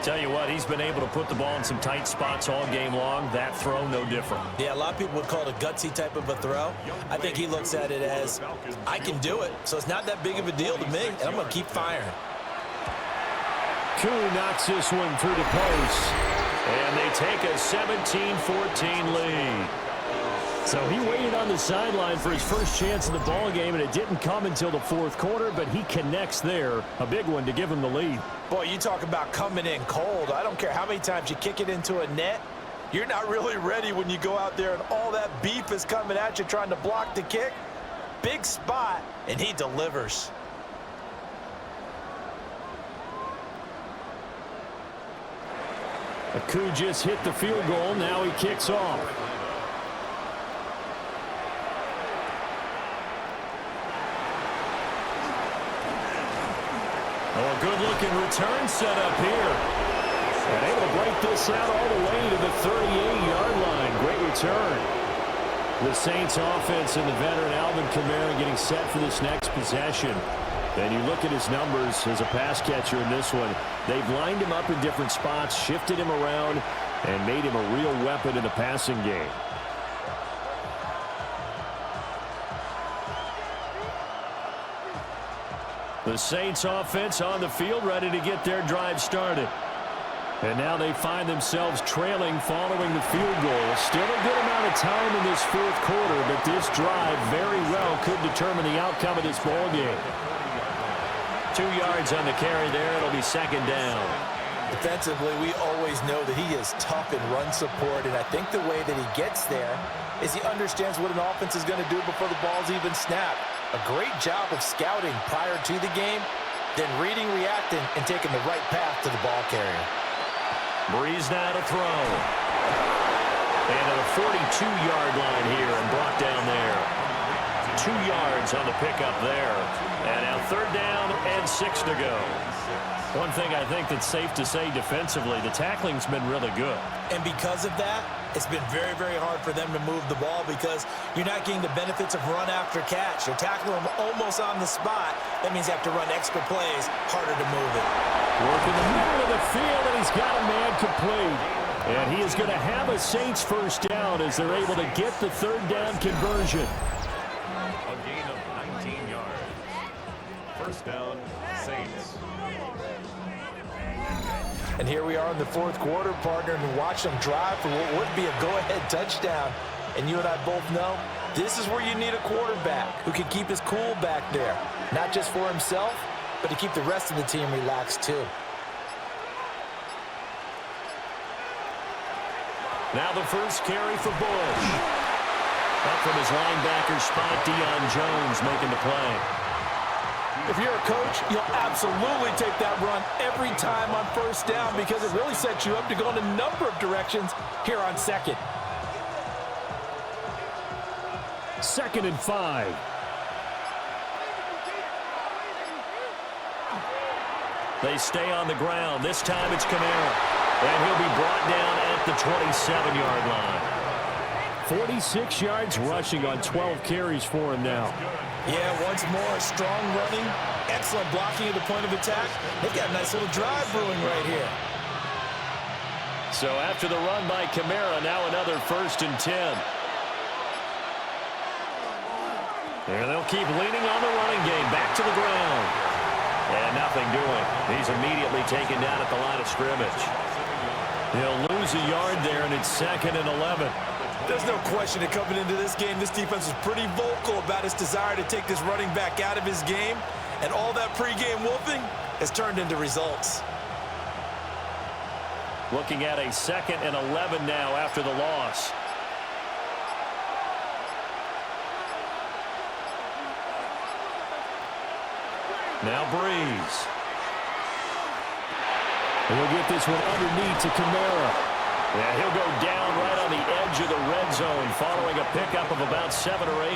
Tell you what, he's been able to put the ball in some tight spots all game long. That throw, no different. Yeah, a lot of people would call it a gutsy type of a throw. I think he looks at it as, I can do it, so it's not that big of a deal to me, and I'm going to keep firing. Koo knocks this one through the post. And they take a 17-14 lead. So he waited on the sideline for his first chance in the ball game, and it didn't come until the 4th quarter, but he connects there. A big one to give him the lead. Boy, you talk about coming in cold. I don't care how many times you kick it into a net. You're not really ready when you go out there and all that beef is coming at you trying to block the kick. Big spot, and he delivers. Koo just hit the field goal. Now he kicks off. Oh, a good-looking return set up here. And able to break this out all the way to the 38-yard line. Great return. The Saints offense and the veteran Alvin Kamara getting set for this next possession. And you look at his numbers as a pass catcher in this one. They've lined him up in different spots, shifted him around, and made him a real weapon in the passing game. The Saints offense on the field, ready to get their drive started. And now they find themselves trailing following the field goal. Still a good amount of time in this 4th quarter, but this drive very well could determine the outcome of this ball game. 2 yards on the carry there. It'll be 2nd down. Defensively, we always know that he is tough in run support, and I think the way that he gets there is he understands what an offense is going to do before the ball's even snapped. A great job of scouting prior to the game, then reading, reacting, and taking the right path to the ball carrier. Breeze now to throw. And at a 42-yard line here and brought down there. 2 yards on the pickup there. And now 3rd down and 6 to go. One thing I think that's safe to say defensively, the tackling's been really good. And because of that, it's been very, very hard for them to move the ball because you're not getting the benefits of run after catch. You're tackling them almost on the spot. That means you have to run extra plays, harder to move it. Work in the middle of the field, and he's got a man complete. And he is going to have a Saints 1st down as they're able to get the 3rd down conversion. A gain of 19 yards. 1st down, Saints. And here we are in the 4th quarter, partner, and watch them drive for what would be a go-ahead touchdown. And you and I both know this is where you need a quarterback who can keep his cool back there. Not just for himself, but to keep the rest of the team relaxed too. Now the first carry for Bush. Up from his linebacker spot, Deion Jones making the play. If you're a coach, you'll absolutely take that run every time on 1st down because it really sets you up to go in a number of directions here on 2nd. 2nd and 5. They stay on the ground. This time it's Kamara. And he'll be brought down at 27-yard line. 46 yards rushing on 12 carries for him now. Yeah, once more, strong running, excellent blocking at the point of attack. They've got a nice little drive brewing right here. So after the run by Kamara, now another 1st and 10. And they'll keep leaning on the running game. Back to the ground. And nothing doing. He's immediately taken down at the line of scrimmage. He'll lose a yard there, and it's 2nd and 11. There's no question that coming into this game, this defense was pretty vocal about its desire to take this running back out of his game. And all that pregame wolfing has turned into results. Looking at a 2nd and 11 now after the loss. Now Breeze. He'll get this one underneath to Kamara. And he'll go down right on the edge of the red zone following a pickup of about 7 or 8.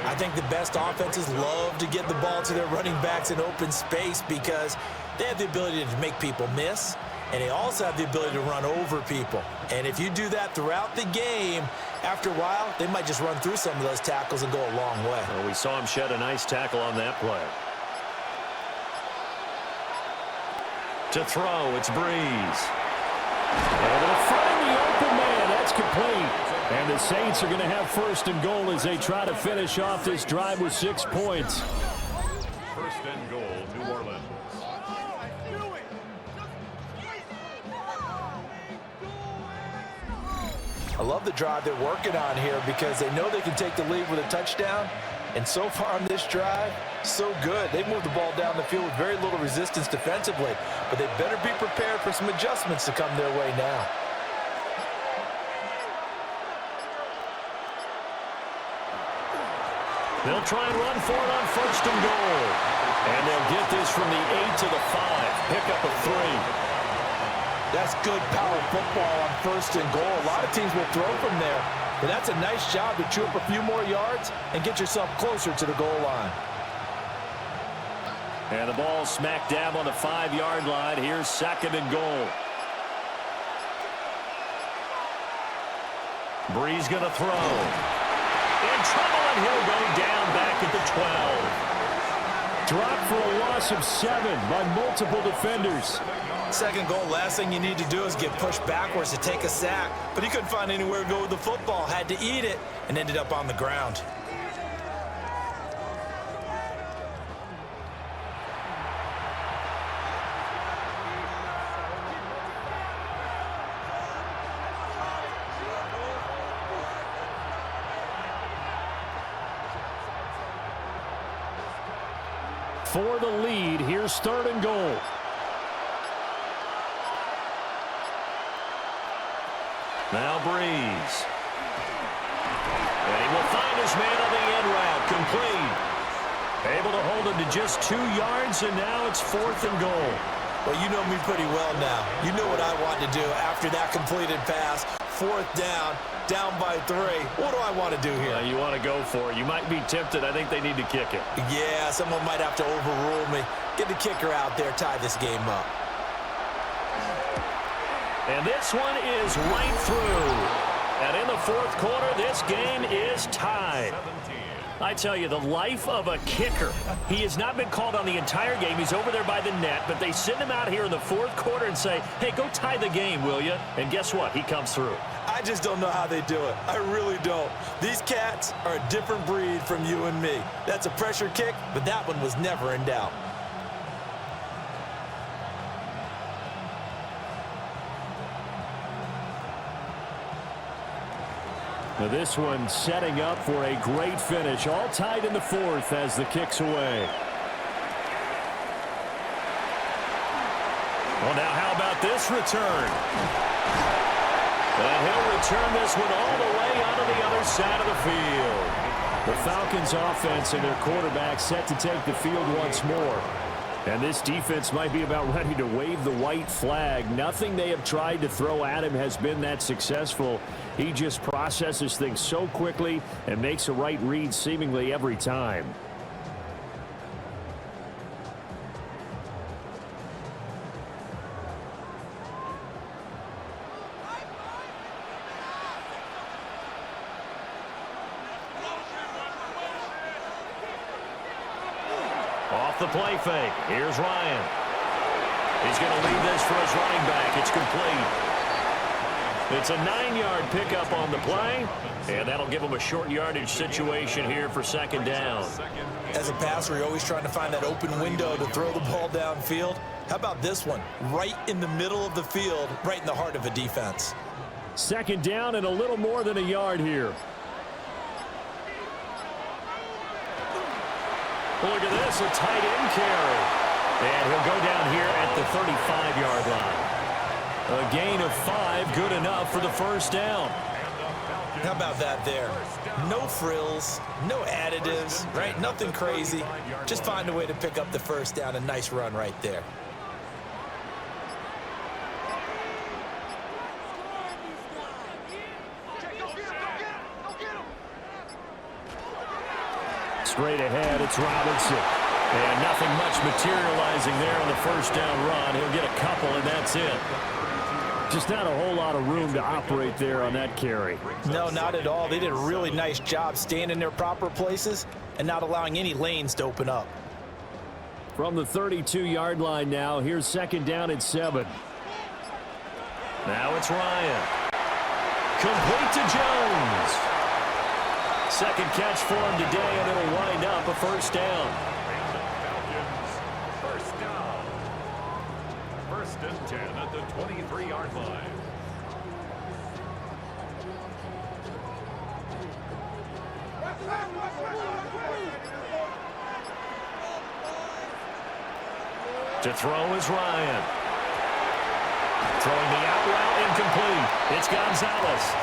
I think the best offenses love to get the ball to their running backs in open space because they have the ability to make people miss, and they also have the ability to run over people. And if you do that throughout the game, after a while, they might just run through some of those tackles and go a long way. Well, we saw him shed a nice tackle on that play. To throw, it's Breeze. Able to find the open man. That's complete. And the Saints are going to have 1st and goal as they try to finish off this drive with 6 points. 1st and goal, New Orleans. I love the drive they're working on here because they know they can take the lead with a touchdown. And so far on this drive, so good. They've moved the ball down the field with very little resistance defensively. But they better be prepared for some adjustments to come their way now. They'll try and run for it on 1st and goal. And they'll get this from the 8 to the 5. Pick up a 3. That's good power football on 1st and goal. A lot of teams will throw from there. But that's a nice job to chew up a few more yards and get yourself closer to the goal line. And the ball smack dab on the 5-yard line. Here's 2nd and goal. Breeze going to throw. In trouble, and he'll go down back at the 12. Dropped for a loss of 7 by multiple defenders. 2nd goal, last thing you need to do is get pushed backwards to take a sack. But he couldn't find anywhere to go with the football, had to eat it, and ended up on the ground. For the lead, here's 3rd and goal. Now Breeze. And he will find his man on the end route. Complete. Able to hold him to just 2 yards, and now it's 4th and goal. Well, you know me pretty well now. You know what I want to do after that completed pass. 4th down by 3. What do I want to do here? You want to go for it. You might be tempted. I think they need to kick it. Yeah, someone might have to overrule me. Get the kicker out there, tie this game up. And this one is right through. And in the 4th quarter, this game is tied. I tell you, the life of a kicker. He has not been called on the entire game. He's over there by the net, but they send him out here in the 4th quarter and say, hey, go tie the game, will you? And guess what? He comes through. I just don't know how they do it. I really don't. These cats are a different breed from you and me. That's a pressure kick, but that one was never in doubt. Now this one setting up for a great finish. All tied in the 4th as the kick's away. Well, now how about this return? And he'll return this one all the way onto the other side of the field. The Falcons offense and their quarterback set to take the field once more. And this defense might be about ready to wave the white flag. Nothing they have tried to throw at him has been that successful. He just processes things so quickly and makes a right read seemingly every time. off the play fake. Here's Ryan. He's going to lead this for his running back. It's complete. It's a 9-yard pickup on the play, and that'll give him a short yardage situation here for second down. As a passer, you're always trying to find that open window to throw the ball downfield. How about this one? Right in the middle of the field, right in the heart of a defense. Second down and a little more than a yard here. Look at this, a tight end carry. And he'll go down here at the 35-yard line. A gain of 5, good enough for the first down. How about that there? No frills, no additives, right? Nothing crazy. Just find a way to pick up the first down. A nice run right there. Straight ahead, it's Robinson. And nothing much materializing there on the first down run. He'll get a couple, and that's it. Just not a whole lot of room to operate there on that carry. No, not at all. They did a really nice job staying in their proper places and not allowing any lanes to open up. From the 32-yard line now, here's second down at 7. Now it's Ryan. Complete to Jones. Second catch for him today, and it'll wind up a first down. Falcons, first down. First and 10 at the 23-yard line. To throw is Ryan. Throwing the out route, incomplete. It's Gonzalez.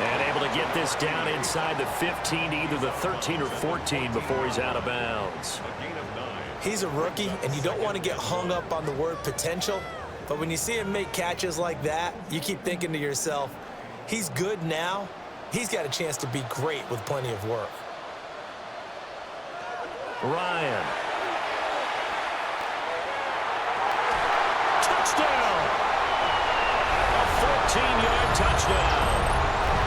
And able to get this down inside the 15 to either the 13 or 14 before he's out of bounds. He's a rookie, and you don't want to get hung up on the word potential. But when you see him make catches like that, you keep thinking to yourself, he's good now. He's got a chance to be great with plenty of work. Ryan. Touchdown! A 14-yard touchdown.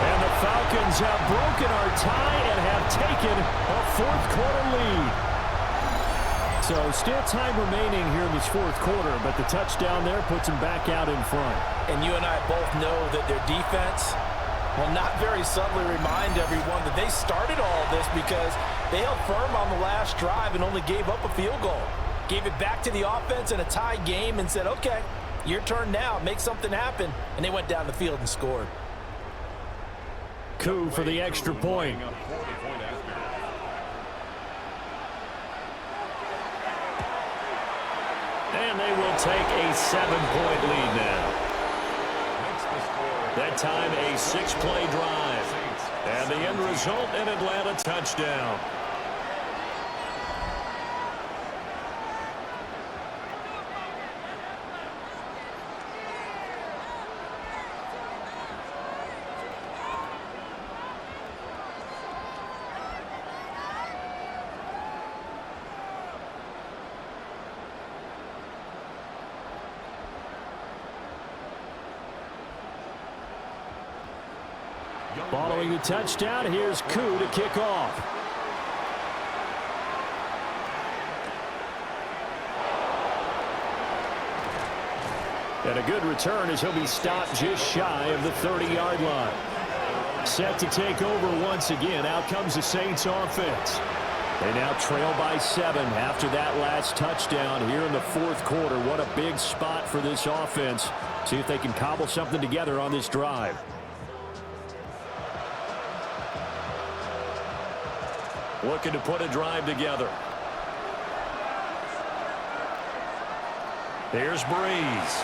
And the Falcons have broken our tie and have taken a fourth-quarter lead. So still time remaining here in this fourth quarter, but the touchdown there puts them back out in front. And you and I both know that their defense will not very subtly remind everyone that they started all this because they held firm on the last drive and only gave up a field goal. Gave it back to the offense in a tie game and said, okay, your turn now, make something happen. And they went down the field and scored. Coup for the extra point. And they will take a 7-point lead now. That time a 6-play drive. And the end result, an Atlanta touchdown. Following the touchdown, here's Koo to kick off. And a good return as he'll be stopped just shy of the 30-yard line. Set to take over once again. Out comes the Saints offense. They now trail by 7 after that last touchdown here in the fourth quarter. What a big spot for this offense. See if they can cobble something together on this drive. Looking to put a drive together. Here's Breeze.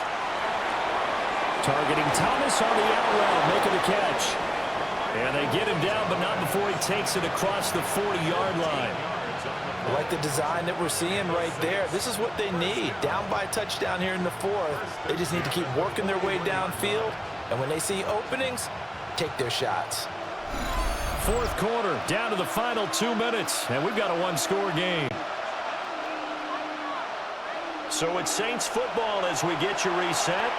Targeting Thomas on the out route, making the catch. And they get him down, but not before he takes it across the 40-yard line. I like the design that we're seeing right there. This is what they need. Down by a touchdown here in the fourth. They just need to keep working their way downfield. And when they see openings, take their shots. Fourth quarter, down to the final 2 minutes, and we've got a one-score game. So it's Saints football as we get you reset.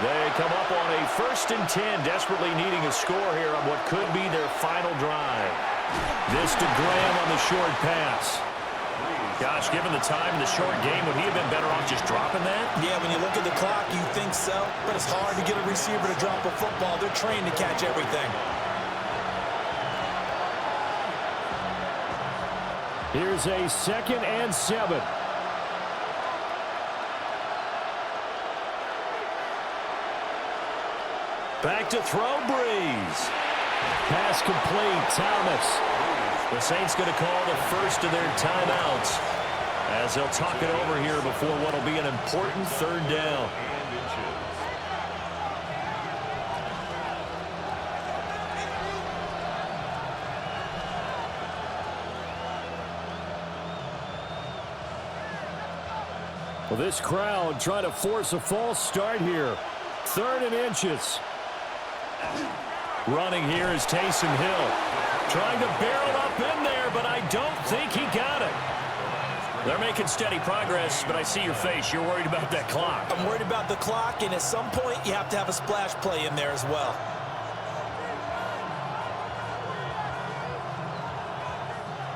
They come up on a 1st and 10, desperately needing a score here on what could be their final drive. This to Graham on the short pass. Gosh, given the time in the short game, would he have been better off just dropping that? Yeah, when you look at the clock, you think so. But it's hard to get a receiver to drop a football. They're trained to catch everything. Here's a 2nd and 7. Back to throw, Breeze. Pass complete, Thomas. The Saints going to call the first of their timeouts as they'll talk it over here before what will be an important 3rd down. Well, this crowd trying to force a false start here. 3rd and inches. Running here is Taysom Hill. Trying to barrel up in there, but I don't think he got it. They're making steady progress, but I see your face. You're worried about that clock. I'm worried about the clock, and at some point, you have to have a splash play in there as well.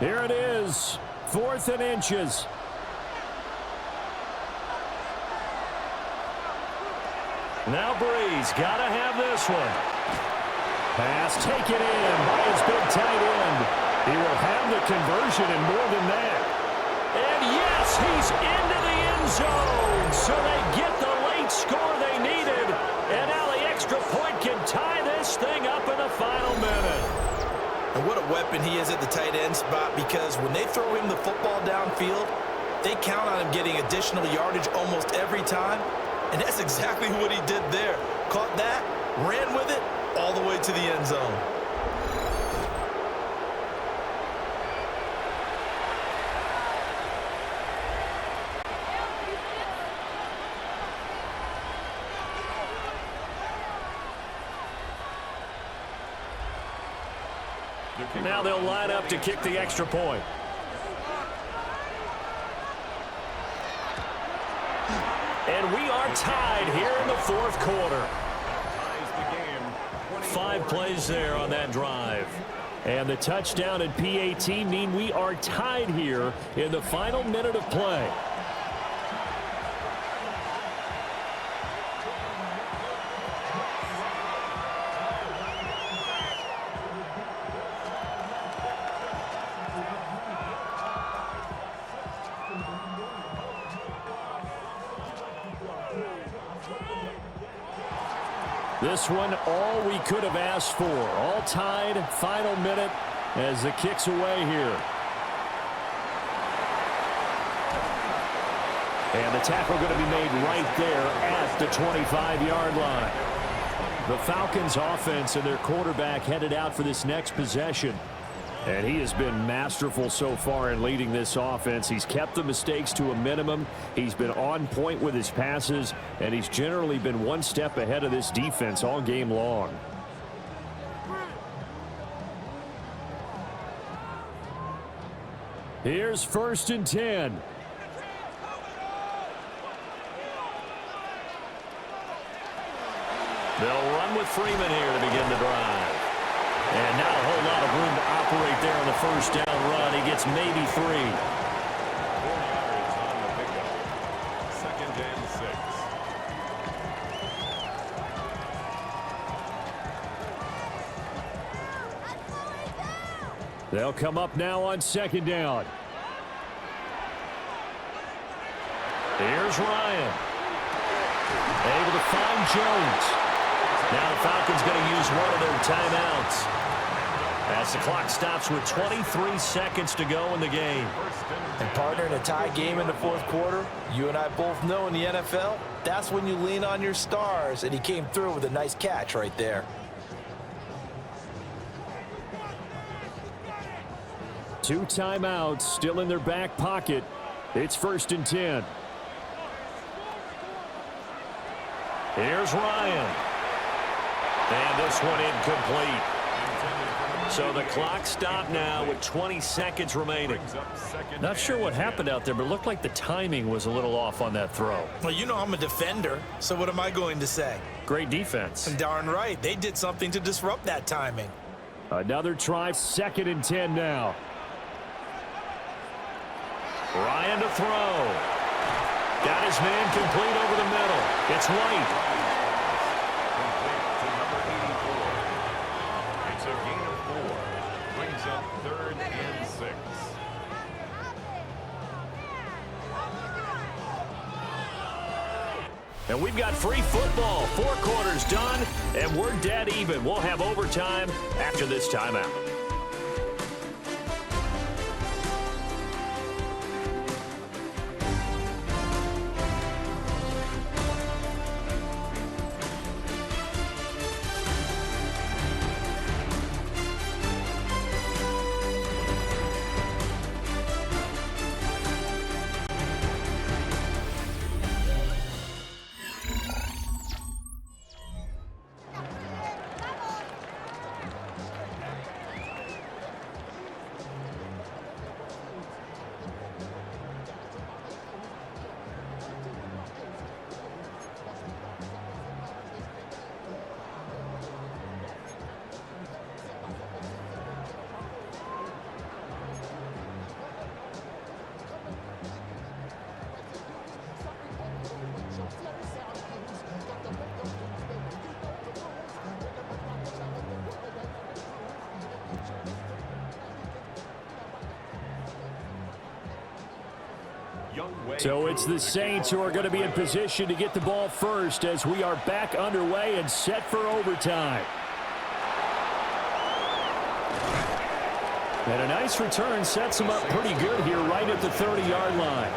Here it is, 4th and inches. Now Breeze, gotta have this one. Pass taken in by his big tight end. He will have the conversion and more than that. And yes, he's into the end zone. So they get the late score they needed. And now the extra point can tie this thing up in the final minute. And what a weapon he is at the tight end spot, because when they throw him the football downfield, they count on him getting additional yardage almost every time. And that's exactly what he did there. Caught that, ran with it, all the way to the end zone. Now they'll line up to kick the extra point. And we are tied here in the 4th quarter. 5 plays there on that drive. And the touchdown and PAT mean we are tied here in the final minute of play. This one, all we could have asked for. All tied, final minute as the kick's away here. And the tackle going to be made right there at the 25-yard line. The Falcons offense and their quarterback headed out for this next possession. And he has been masterful so far in leading this offense. He's kept the mistakes to a minimum. He's been on point with his passes, and he's generally been one step ahead of this defense all game long. Here's 1st and 10. They'll run with Freeman here to begin the drive. And not a whole lot of room to operate there on the 1st down run. He gets maybe 3. 4 yards on the pickup. 2nd and 6. They'll come up now on 2nd down. Here's Ryan. Able to find Jones. Now the Falcons going to use one of their timeouts as the clock stops with 23 seconds to go in the game. And partner, in a tie game in the 4th quarter, you and I both know in the NFL, that's when you lean on your stars, and he came through with a nice catch right there. Two timeouts still in their back pocket. It's 1st and 10. Here's Ryan. And this one incomplete. So the clock stopped now with 20 seconds remaining. Not sure what happened out there, but it looked like the timing was a little off on that throw. Well, you know I'm a defender, so what am I going to say? Great defense. And darn right, they did something to disrupt that timing. Another try, 2nd and 10 now. Ryan to throw. Got his man complete over the middle. It's White. Complete to number 84. It's a gain of 4. Brings up 3rd and 6. And we've got free football. 4 quarters done, and we're dead even. We'll have overtime after this timeout. So it's the Saints who are going to be in position to get the ball first as we are back underway and set for overtime. And a nice return sets them up pretty good here right at the 30-yard line.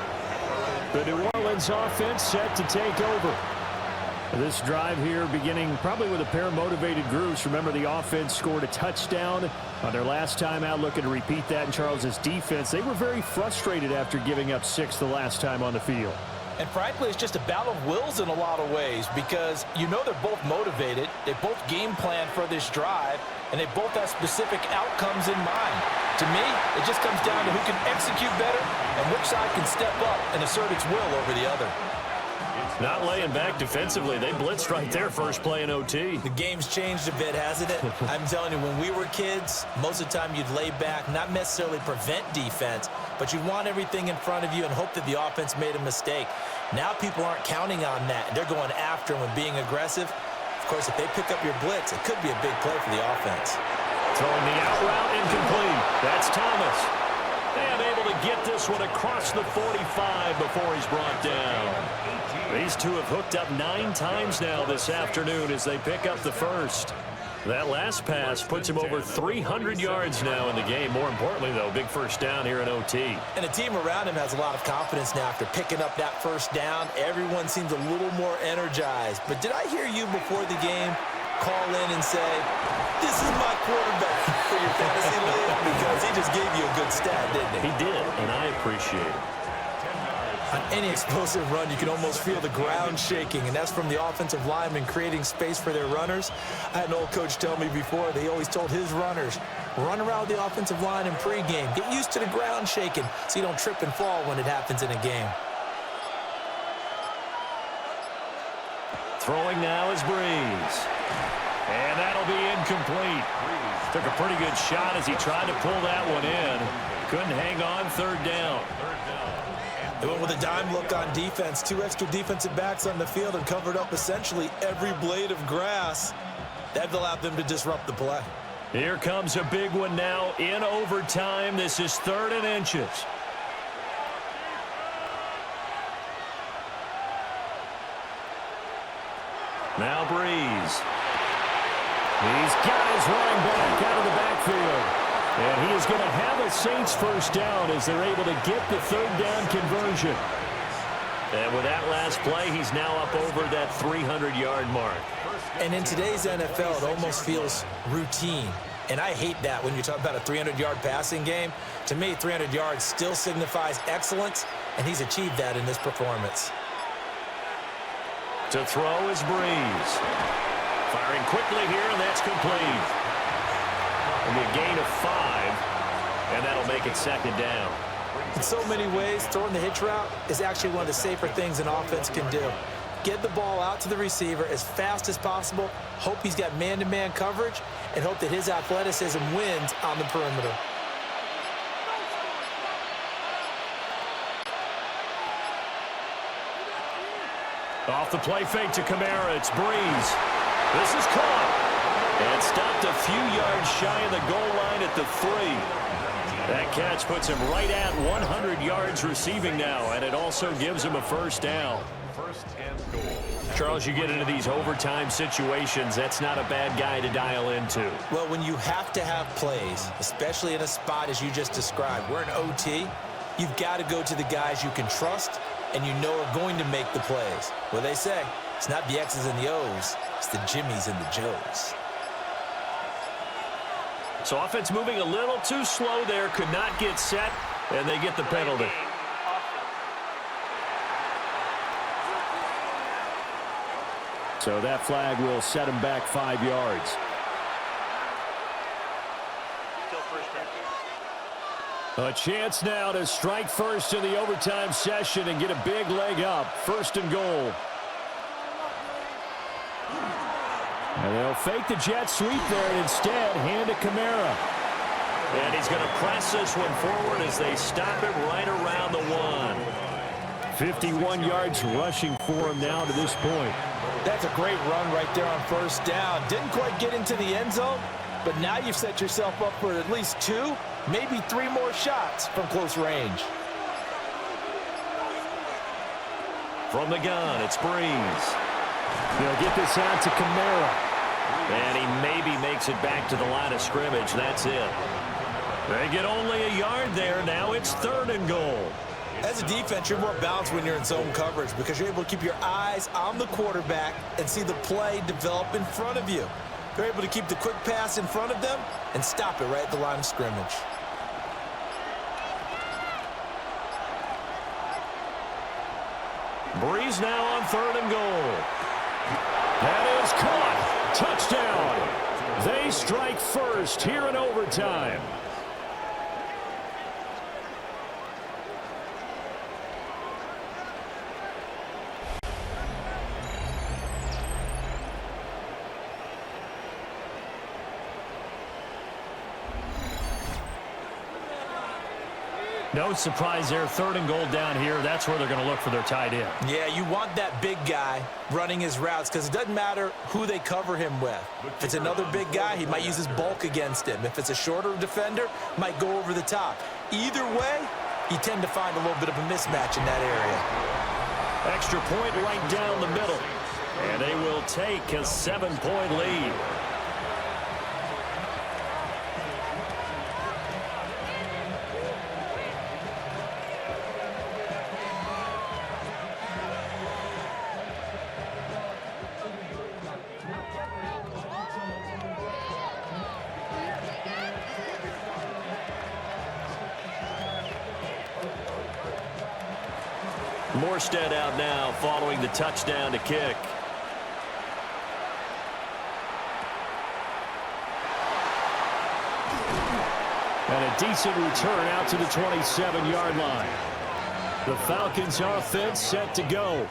The New Orleans offense set to take over. This drive here beginning probably with a pair of motivated groups. Remember, the offense scored a touchdown on their last time out, looking to repeat that in Charles's defense. They were very frustrated after giving up 6 the last time on the field. And frankly, it's just a battle of wills in a lot of ways because you know they're both motivated. They both game plan for this drive, and they both have specific outcomes in mind. To me, it just comes down to who can execute better and which side can step up and assert its will over the other. Not laying back defensively. They blitzed right there first play in OT. The game's changed a bit, hasn't it? I'm telling you, when we were kids, most of the time you'd lay back, not necessarily prevent defense, but you'd want everything in front of you and hope that the offense made a mistake. Now people aren't counting on that. They're going after them and being aggressive. Of course, if they pick up your blitz, it could be a big play for the offense. Throwing the out route incomplete. That's Thomas. And able to get this one across the 45 before he's brought down. These two have hooked up 9 times now this afternoon as they pick up the first. That last pass puts him over 300 yards now in the game. More importantly, though, big first down here in OT. And the team around him has a lot of confidence now after picking up that first down. Everyone seems a little more energized. But did I hear you before the game call in and say, this is my quarterback for your fantasy league? Because he just gave you a good stat, didn't he? He did, and I appreciate it. On any explosive run, you can almost feel the ground shaking, and that's from the offensive linemen creating space for their runners. I had an old coach tell me before, they always told his runners, run around the offensive line in pregame. Get used to the ground shaking so you don't trip and fall when it happens in a game. Throwing now is Breeze. And that'll be incomplete. Took a pretty good shot as he tried to pull that one in. Couldn't hang on, 3rd down. They went with a dime look on defense. 2 extra defensive backs on the field and covered up essentially every blade of grass. That allowed them to disrupt the play. Here comes a big one now in overtime. This is 3rd and inches. Now Breeze. These guys running back out of the backfield. And he is going to have a Saints first down as they're able to get the 3rd down conversion. And with that last play, he's now up over that 300-yard mark. And in today's NFL, it almost feels routine. And I hate that when you talk about a 300-yard passing game. To me, 300 yards still signifies excellence, and he's achieved that in this performance. To throw is Breeze. Firing quickly here, and that's complete. And a gain of 5, and that'll make it 2nd down. In so many ways, throwing the hitch route is actually one of the safer things an offense can do. Get the ball out to the receiver as fast as possible, hope he's got man-to-man coverage, and hope that his athleticism wins on the perimeter. Off the play fake to Kamara, it's Breeze. This is caught. And stopped a few yards shy of the goal line at the 3. That catch puts him right at 100 yards receiving now, and it also gives him a first down. First and goal. Charles, you get into these overtime situations, that's not a bad guy to dial into. Well, when you have to have plays, especially in a spot as you just described, we're in OT, you've got to go to the guys you can trust and you know are going to make the plays. What they say, it's not the X's and the O's, it's the Jimmies and the Joes. So offense moving a little too slow there, could not get set, and they get the penalty. So that flag will set him back 5 yards. Still first down. A chance now to strike first in the overtime session and get a big leg up. First and goal. And they'll fake the jet sweep there and instead hand to Kamara. And he's going to press this one forward as they stop it right around the 1. 51 yards rushing for him now to this point. That's a great run right there on first down. Didn't quite get into the end zone, but now you've set yourself up for at least 2, maybe 3 more shots from close range. From the gun, it's Breeze. They'll get this out to Kamara. And he maybe makes it back to the line of scrimmage. That's it. They get only a yard there. Now it's 3rd and goal. As a defense, you're more balanced when you're in zone coverage because you're able to keep your eyes on the quarterback and see the play develop in front of you. They're able to keep the quick pass in front of them and stop it right at the line of scrimmage. Breeze now on 3rd and goal. That is caught. Touchdown. They strike first here in overtime. No surprise there, 3rd and goal down here. That's where they're going to look for their tight end. Yeah, you want that big guy running his routes because it doesn't matter who they cover him with. If it's another big guy, he might use his bulk against him. If it's a shorter defender, might go over the top. Either way, you tend to find a little bit of a mismatch in that area. Extra point right down the middle. And they will take a 7-point lead. Morstead out now following the touchdown to kick. And a decent return out to the 27-yard line. The Falcons offense set to go.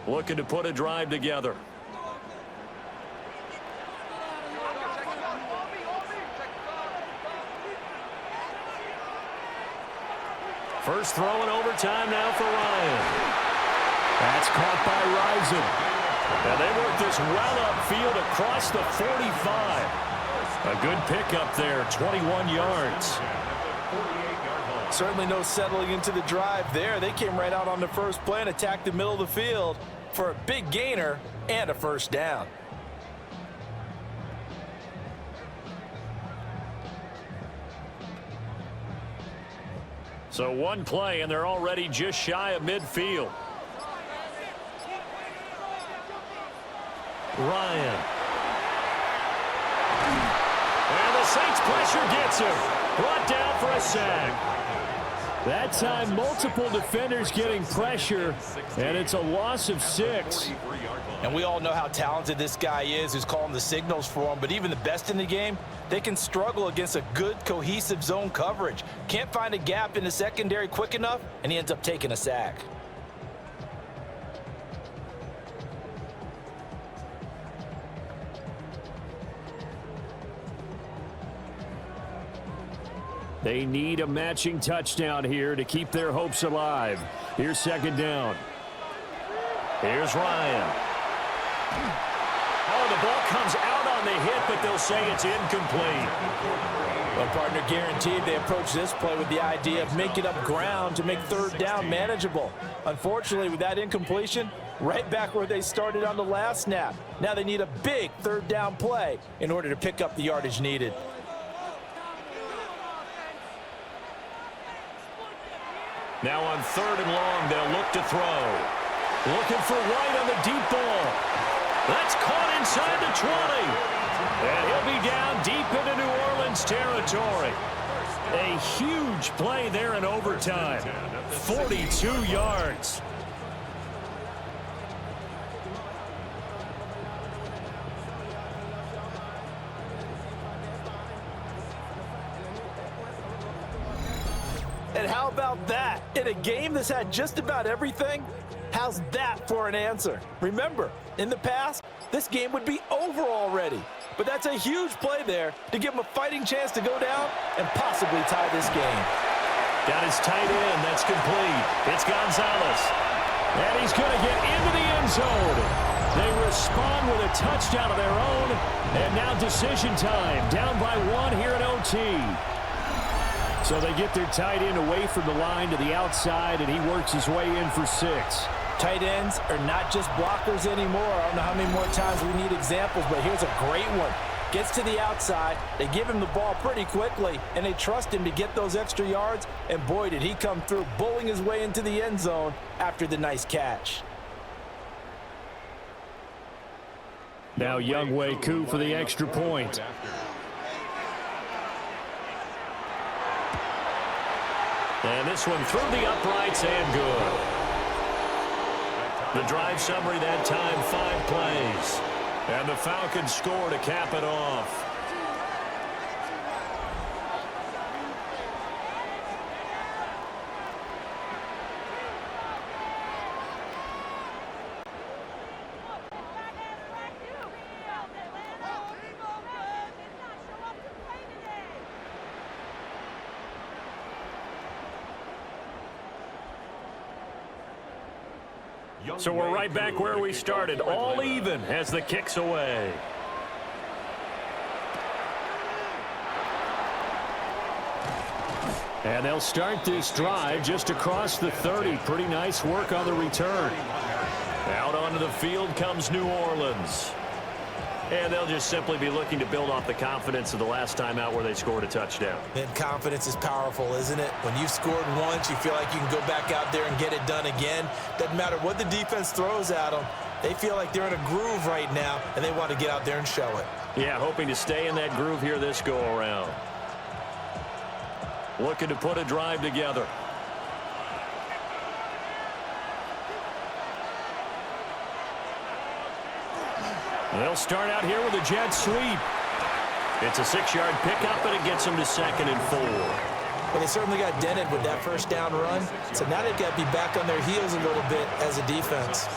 Looking to put a drive together. First throw in overtime now for Ryan. That's caught by Rison. And they work this well upfield across the 45. A good pickup there, 21 yards. Certainly no settling into the drive there. They came right out on the first play and attacked the middle of the field for a big gainer and a first down. So one play, and they're already just shy of midfield. Ryan. And the Saints pressure gets him. Brought down for a sack. That time, multiple defenders getting pressure, and it's a loss of 6. And we all know how talented this guy is who's calling the signals for him, but even the best in the game, they can struggle against a good, cohesive zone coverage. Can't find a gap in the secondary quick enough, and he ends up taking a sack. They need a matching touchdown here to keep their hopes alive. Here's second down. Here's Ryan. Oh, the ball comes out on the hit, but they'll say it's incomplete. Well, partner, guaranteed they approach this play with the idea of making up ground to make third down manageable. Unfortunately, with that incompletion, right back where they started on the last snap. Now they need a big third down play in order to pick up the yardage needed. Now on third and long, they'll look to throw. Looking for White on the deep ball. That's caught inside the 20. And he'll be down deep into New Orleans territory. A huge play there in overtime. 42 yards. And how about that? In a game that's had just about everything, how's that for an answer? Remember, in the past, this game would be over already. But that's a huge play there to give him a fighting chance to go down and possibly tie this game. Got his tight end. That's complete. It's Gonzalez. And he's going to get into the end zone. They respond with a touchdown of their own. And now decision time. Down by 1 here in OT. So they get their tight end away from the line to the outside, and he works his way in for 6. Tight ends are not just blockers anymore. I don't know how many more times we need examples, but here's a great one. Gets to the outside, they give him the ball pretty quickly, and they trust him to get those extra yards, and boy, did he come through, bowling his way into the end zone after the nice catch. Now Younghoe Koo for the extra point. And this one through the uprights and good. The drive summary that time, 5 plays. And the Falcons score to cap it off. So we're right back where we started, all even as the kick's away. And they'll start this drive just across the 30. Pretty nice work on the return. Out onto the field comes New Orleans. And they'll just simply be looking to build off the confidence of the last time out where they scored a touchdown. And confidence is powerful, isn't it? When you've scored once, you feel like you can go back out there and get it done again. Doesn't matter what the defense throws at them. They feel like they're in a groove right now, and they want to get out there and show it. Yeah, hoping to stay in that groove here this go-around. Looking to put a drive together. They'll start out here with a jet sweep. It's a 6-yard pickup, and it gets them to 2nd and 4. Well, they certainly got dented with that first down run, so now they've got to be back on their heels a little bit as a defense.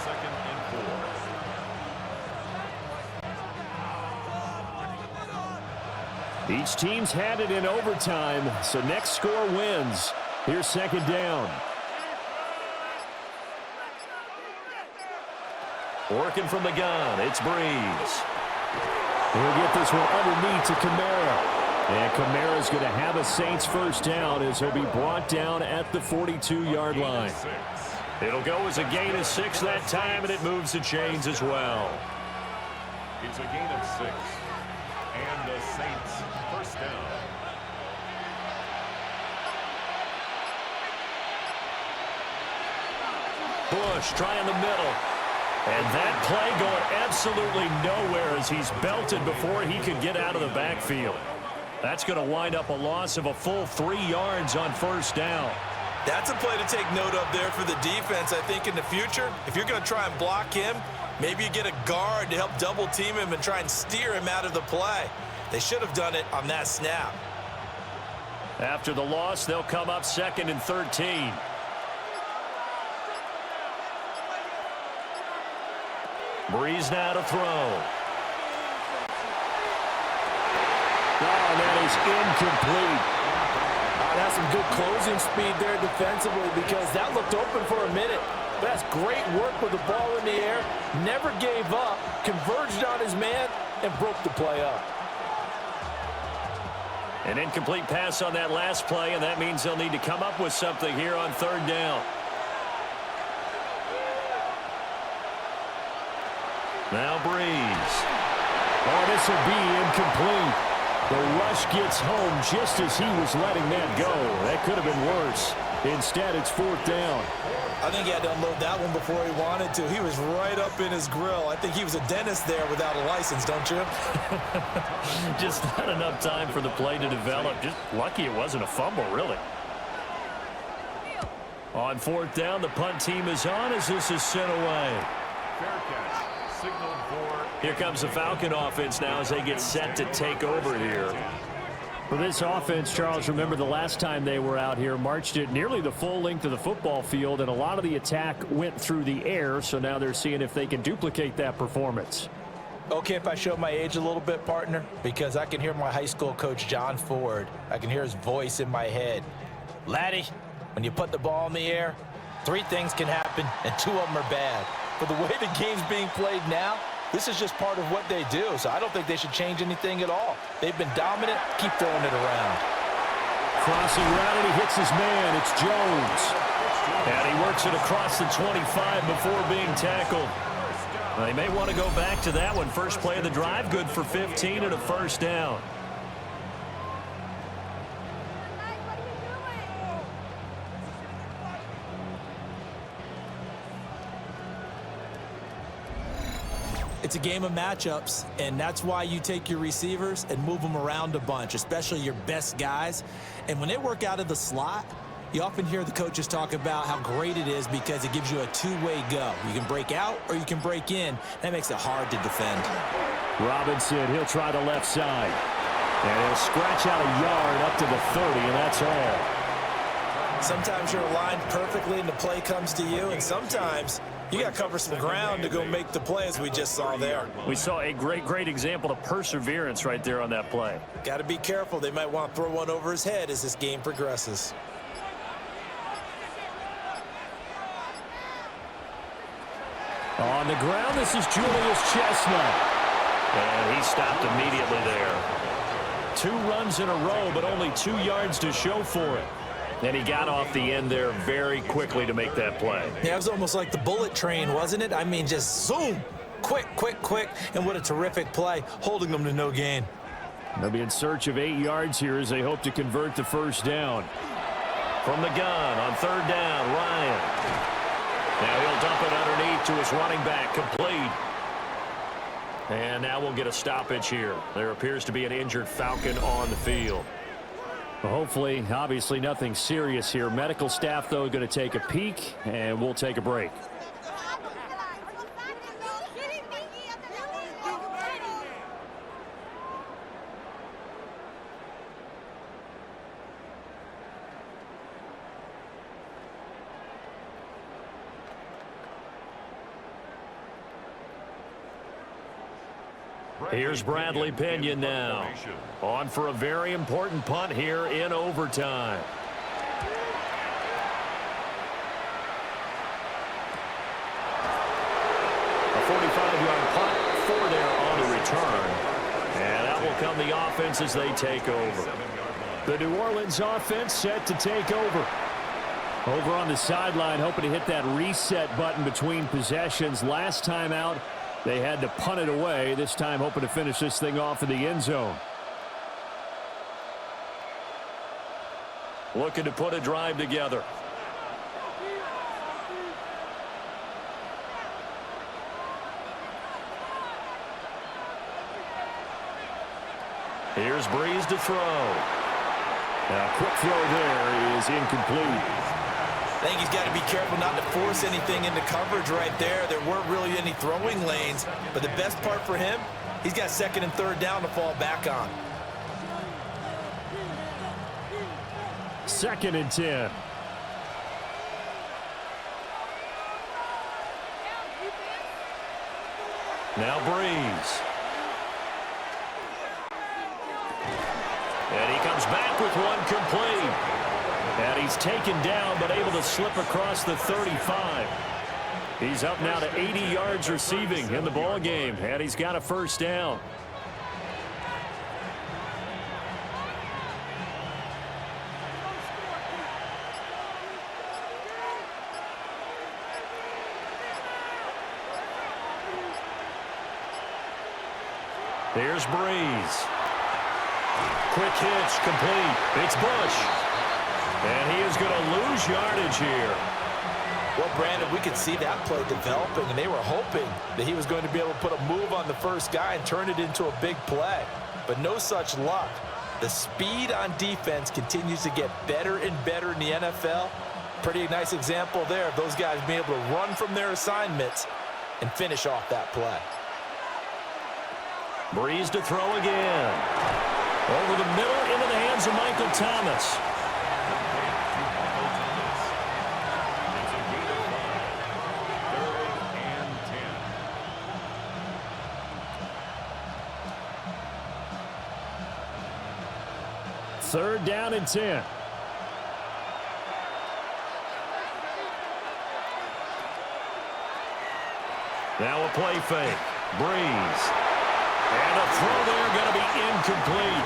Each team's had it in overtime, so next score wins. Here's 2nd down. Working from the gun, it's Breeze. He'll get this one underneath to Kamara. And Kamara's going to have a Saints first down as he'll be brought down at the 42-yard line. It'll go as a gain of 6 that time, and it moves the chains as well. It's a gain of 6. And the Saints first down. Bush trying the middle. And that play going absolutely nowhere as he's belted before he could get out of the backfield. That's going to wind up a loss of a full 3 yards on first down. That's a play to take note of there for the defense. I think in the future, if you're going to try and block him, maybe you get a guard to help double team him and try and steer him out of the play. They should have done it on that snap. After the loss, they'll come up 2nd and 13. Breeze now to throw. Oh, that is incomplete. That's some good closing speed there defensively because that looked open for a minute. But that's great work with the ball in the air. Never gave up, converged on his man, and broke the play up. An incomplete pass on that last play, and that means they'll need to come up with something here on 3rd down. Now Breeze. Oh, this will be incomplete. The rush gets home just as he was letting that go. That could have been worse. Instead, it's 4th down. I think he had to unload that one before he wanted to. He was right up in his grill. I think he was a dentist there without a license, don't you? Just not enough time for the play to develop. Just lucky it wasn't a fumble, really. On 4th down, the punt team is on as this is sent away. Fair catch. Signaled for. Here comes the Falcon offense now as they get set to take over here. For this offense, Charles, remember the last time they were out here, marched it nearly the full length of the football field, and a lot of the attack went through the air, so now they're seeing if they can duplicate that performance. Okay, if I show my age a little bit, partner, because I can hear my high school coach, John Ford. I can hear his voice in my head. Laddie, when you put the ball in the air, 3 things can happen, and 2 of them are bad. For the way the game's being played now, this is just part of what they do, so I don't think they should change anything at all. They've been dominant. Keep throwing it around. Crossing route, and he hits his man. It's Jones. And he works it across the 25 before being tackled. They may want to go back to that one. First play of the drive, good for 15 and a 1st down. It's a game of matchups, and that's why you take your receivers and move them around a bunch, especially your best guys. And when they work out of the slot, you often hear the coaches talk about how great it is because it gives you a 2-way go. You can break out or you can break in. That makes it hard to defend. Robinson, he'll try the left side. And he'll scratch out a yard up to the 30, and that's all. Sometimes you're aligned perfectly and the play comes to you, and sometimes you got to cover some ground to go make the play, as we just saw there. We saw a great example of perseverance right there on that play. Got to be careful. They might want to throw one over his head as this game progresses. On the ground, this is Julius Chestnut. And he stopped immediately there. 2 runs in a row, but only 2 yards to show for it. And he got off the end there very quickly to make that play. Yeah, it was almost like the bullet train, wasn't it? I mean, just zoom. Quick. And what a terrific play, holding them to no gain. They'll be in search of 8 yards here as they hope to convert the 1st down. From the gun on 3rd down, Ryan. Now he'll dump it underneath to his running back, complete. And now we'll get a stoppage here. There appears to be an injured Falcon on the field. Well, hopefully, obviously nothing serious here. Medical staff, though, going to take a peek, and we'll take a break. Here's Bradley Pinion now. On for a very important punt here in overtime. A 45-yard punt, 4 there on the return. And out will come the offense as they take over. The New Orleans offense set to take over. Over on the sideline, hoping to hit that reset button between possessions. Last time out, they had to punt it away. This time hoping to finish this thing off in the end zone. Looking to put a drive together. Here's Breeze to throw. Now, quick throw there is incomplete. I think he's got to be careful not to force anything into coverage right there. There weren't really any throwing lanes, but the best part for him, he's got second and third down to fall back on. 2nd and 10. Now Breeze. And he comes back with one complete. And he's taken down but able to slip across the 35. He's up now to 80 yards receiving in the ball game, and he's got a first down. Here's Breeze. Quick hitch, complete. It's Bush. And he is going to lose yardage here. Well, Brandon, we could see that play developing, and they were hoping that he was going to be able to put a move on the first guy and turn it into a big play. But no such luck. The speed on defense continues to get better and better in the NFL. Pretty nice example there of those guys being able to run from their assignments and finish off that play. Breeze to throw again. Over the middle into the hands of Michael Thomas. It's a gain of 5. 3rd and 10. 3rd down and 10. Now a play fake. Breeze. And a throw there going to be incomplete.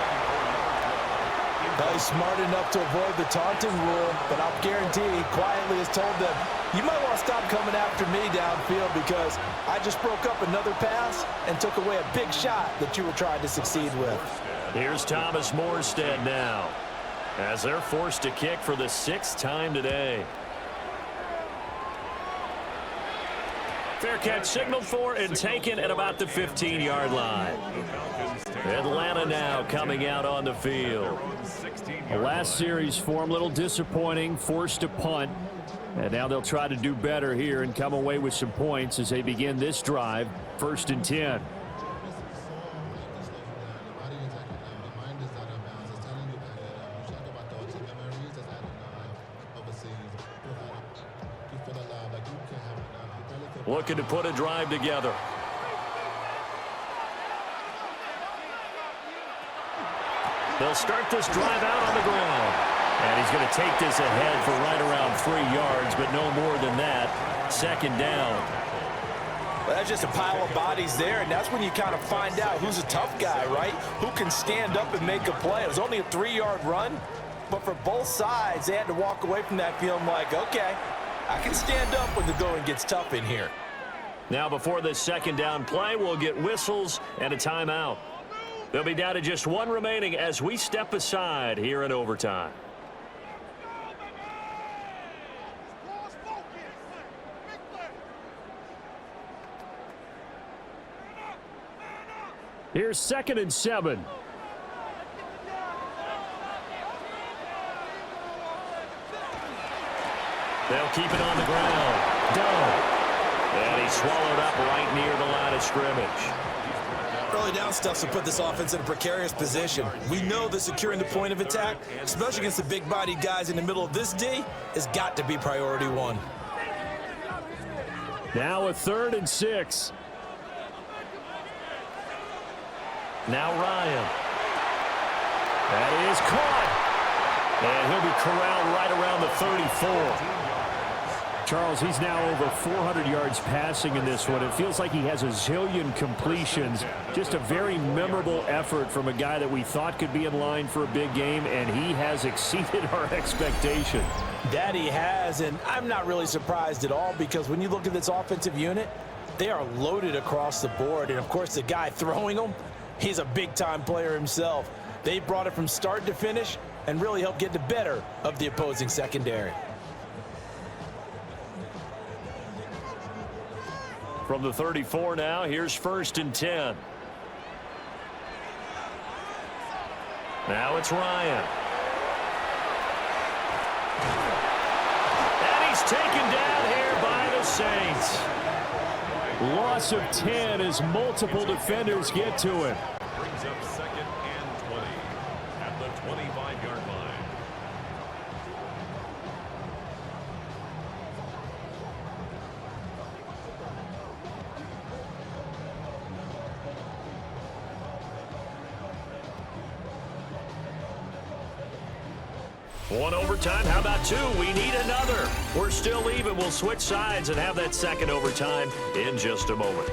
He's smart enough to avoid the taunting rule, but I'll guarantee he quietly has told them, you might want to stop coming after me downfield because I just broke up another pass and took away a big shot that you were trying to succeed with. Here's Thomas Morstead now, as they're forced to kick for the 6th time today. Fair catch signaled for and taken at about the 15-yard line. Atlanta now coming out on the field. The last series form, a little disappointing, forced to punt. And now they'll try to do better here and come away with some points as they begin this drive, 1st and 10. Looking to put a drive together. They'll start this drive out on the ground. And he's going to take this ahead for right around 3 yards, but no more than that. 2nd down. Well, that's just a pile of bodies there, and that's when you kind of find out who's a tough guy, right? Who can stand up and make a play. It was only a 3-yard run, but for both sides, they had to walk away from that feeling like, okay, I can stand up when the going gets tough in here. Now before this 2nd down play, we'll get whistles and a timeout. They'll be down to just one remaining as we step aside here in overtime. Here's 2nd and 7. They'll keep it on the ground. Down. And he's swallowed up right near the line of scrimmage. Early down stuff to put this offense in a precarious position. We know that securing the point of attack, especially against the big-bodied guys in the middle of this D, has got to be priority one. Now a 3rd and 6. Now Ryan. That is caught. And he'll be corralled right around the 34. Charles, he's now over 400 yards passing in this one. It feels like he has a zillion completions. Just a very memorable effort from a guy that we thought could be in line for a big game, and he has exceeded our expectation. That he has, and I'm not really surprised at all because when you look at this offensive unit, they are loaded across the board. And, of course, the guy throwing them, he's a big-time player himself. They brought it from start to finish and really helped get the better of the opposing secondary. From the 34 now, here's 1st and 10. Now it's Ryan. And he Saints. Loss of 10 as multiple defenders get to him. Brings up 2nd and 20 at the 25-yard line. One overtime. How about two? We need another. We're still even. We'll switch sides and have that second overtime in just a moment.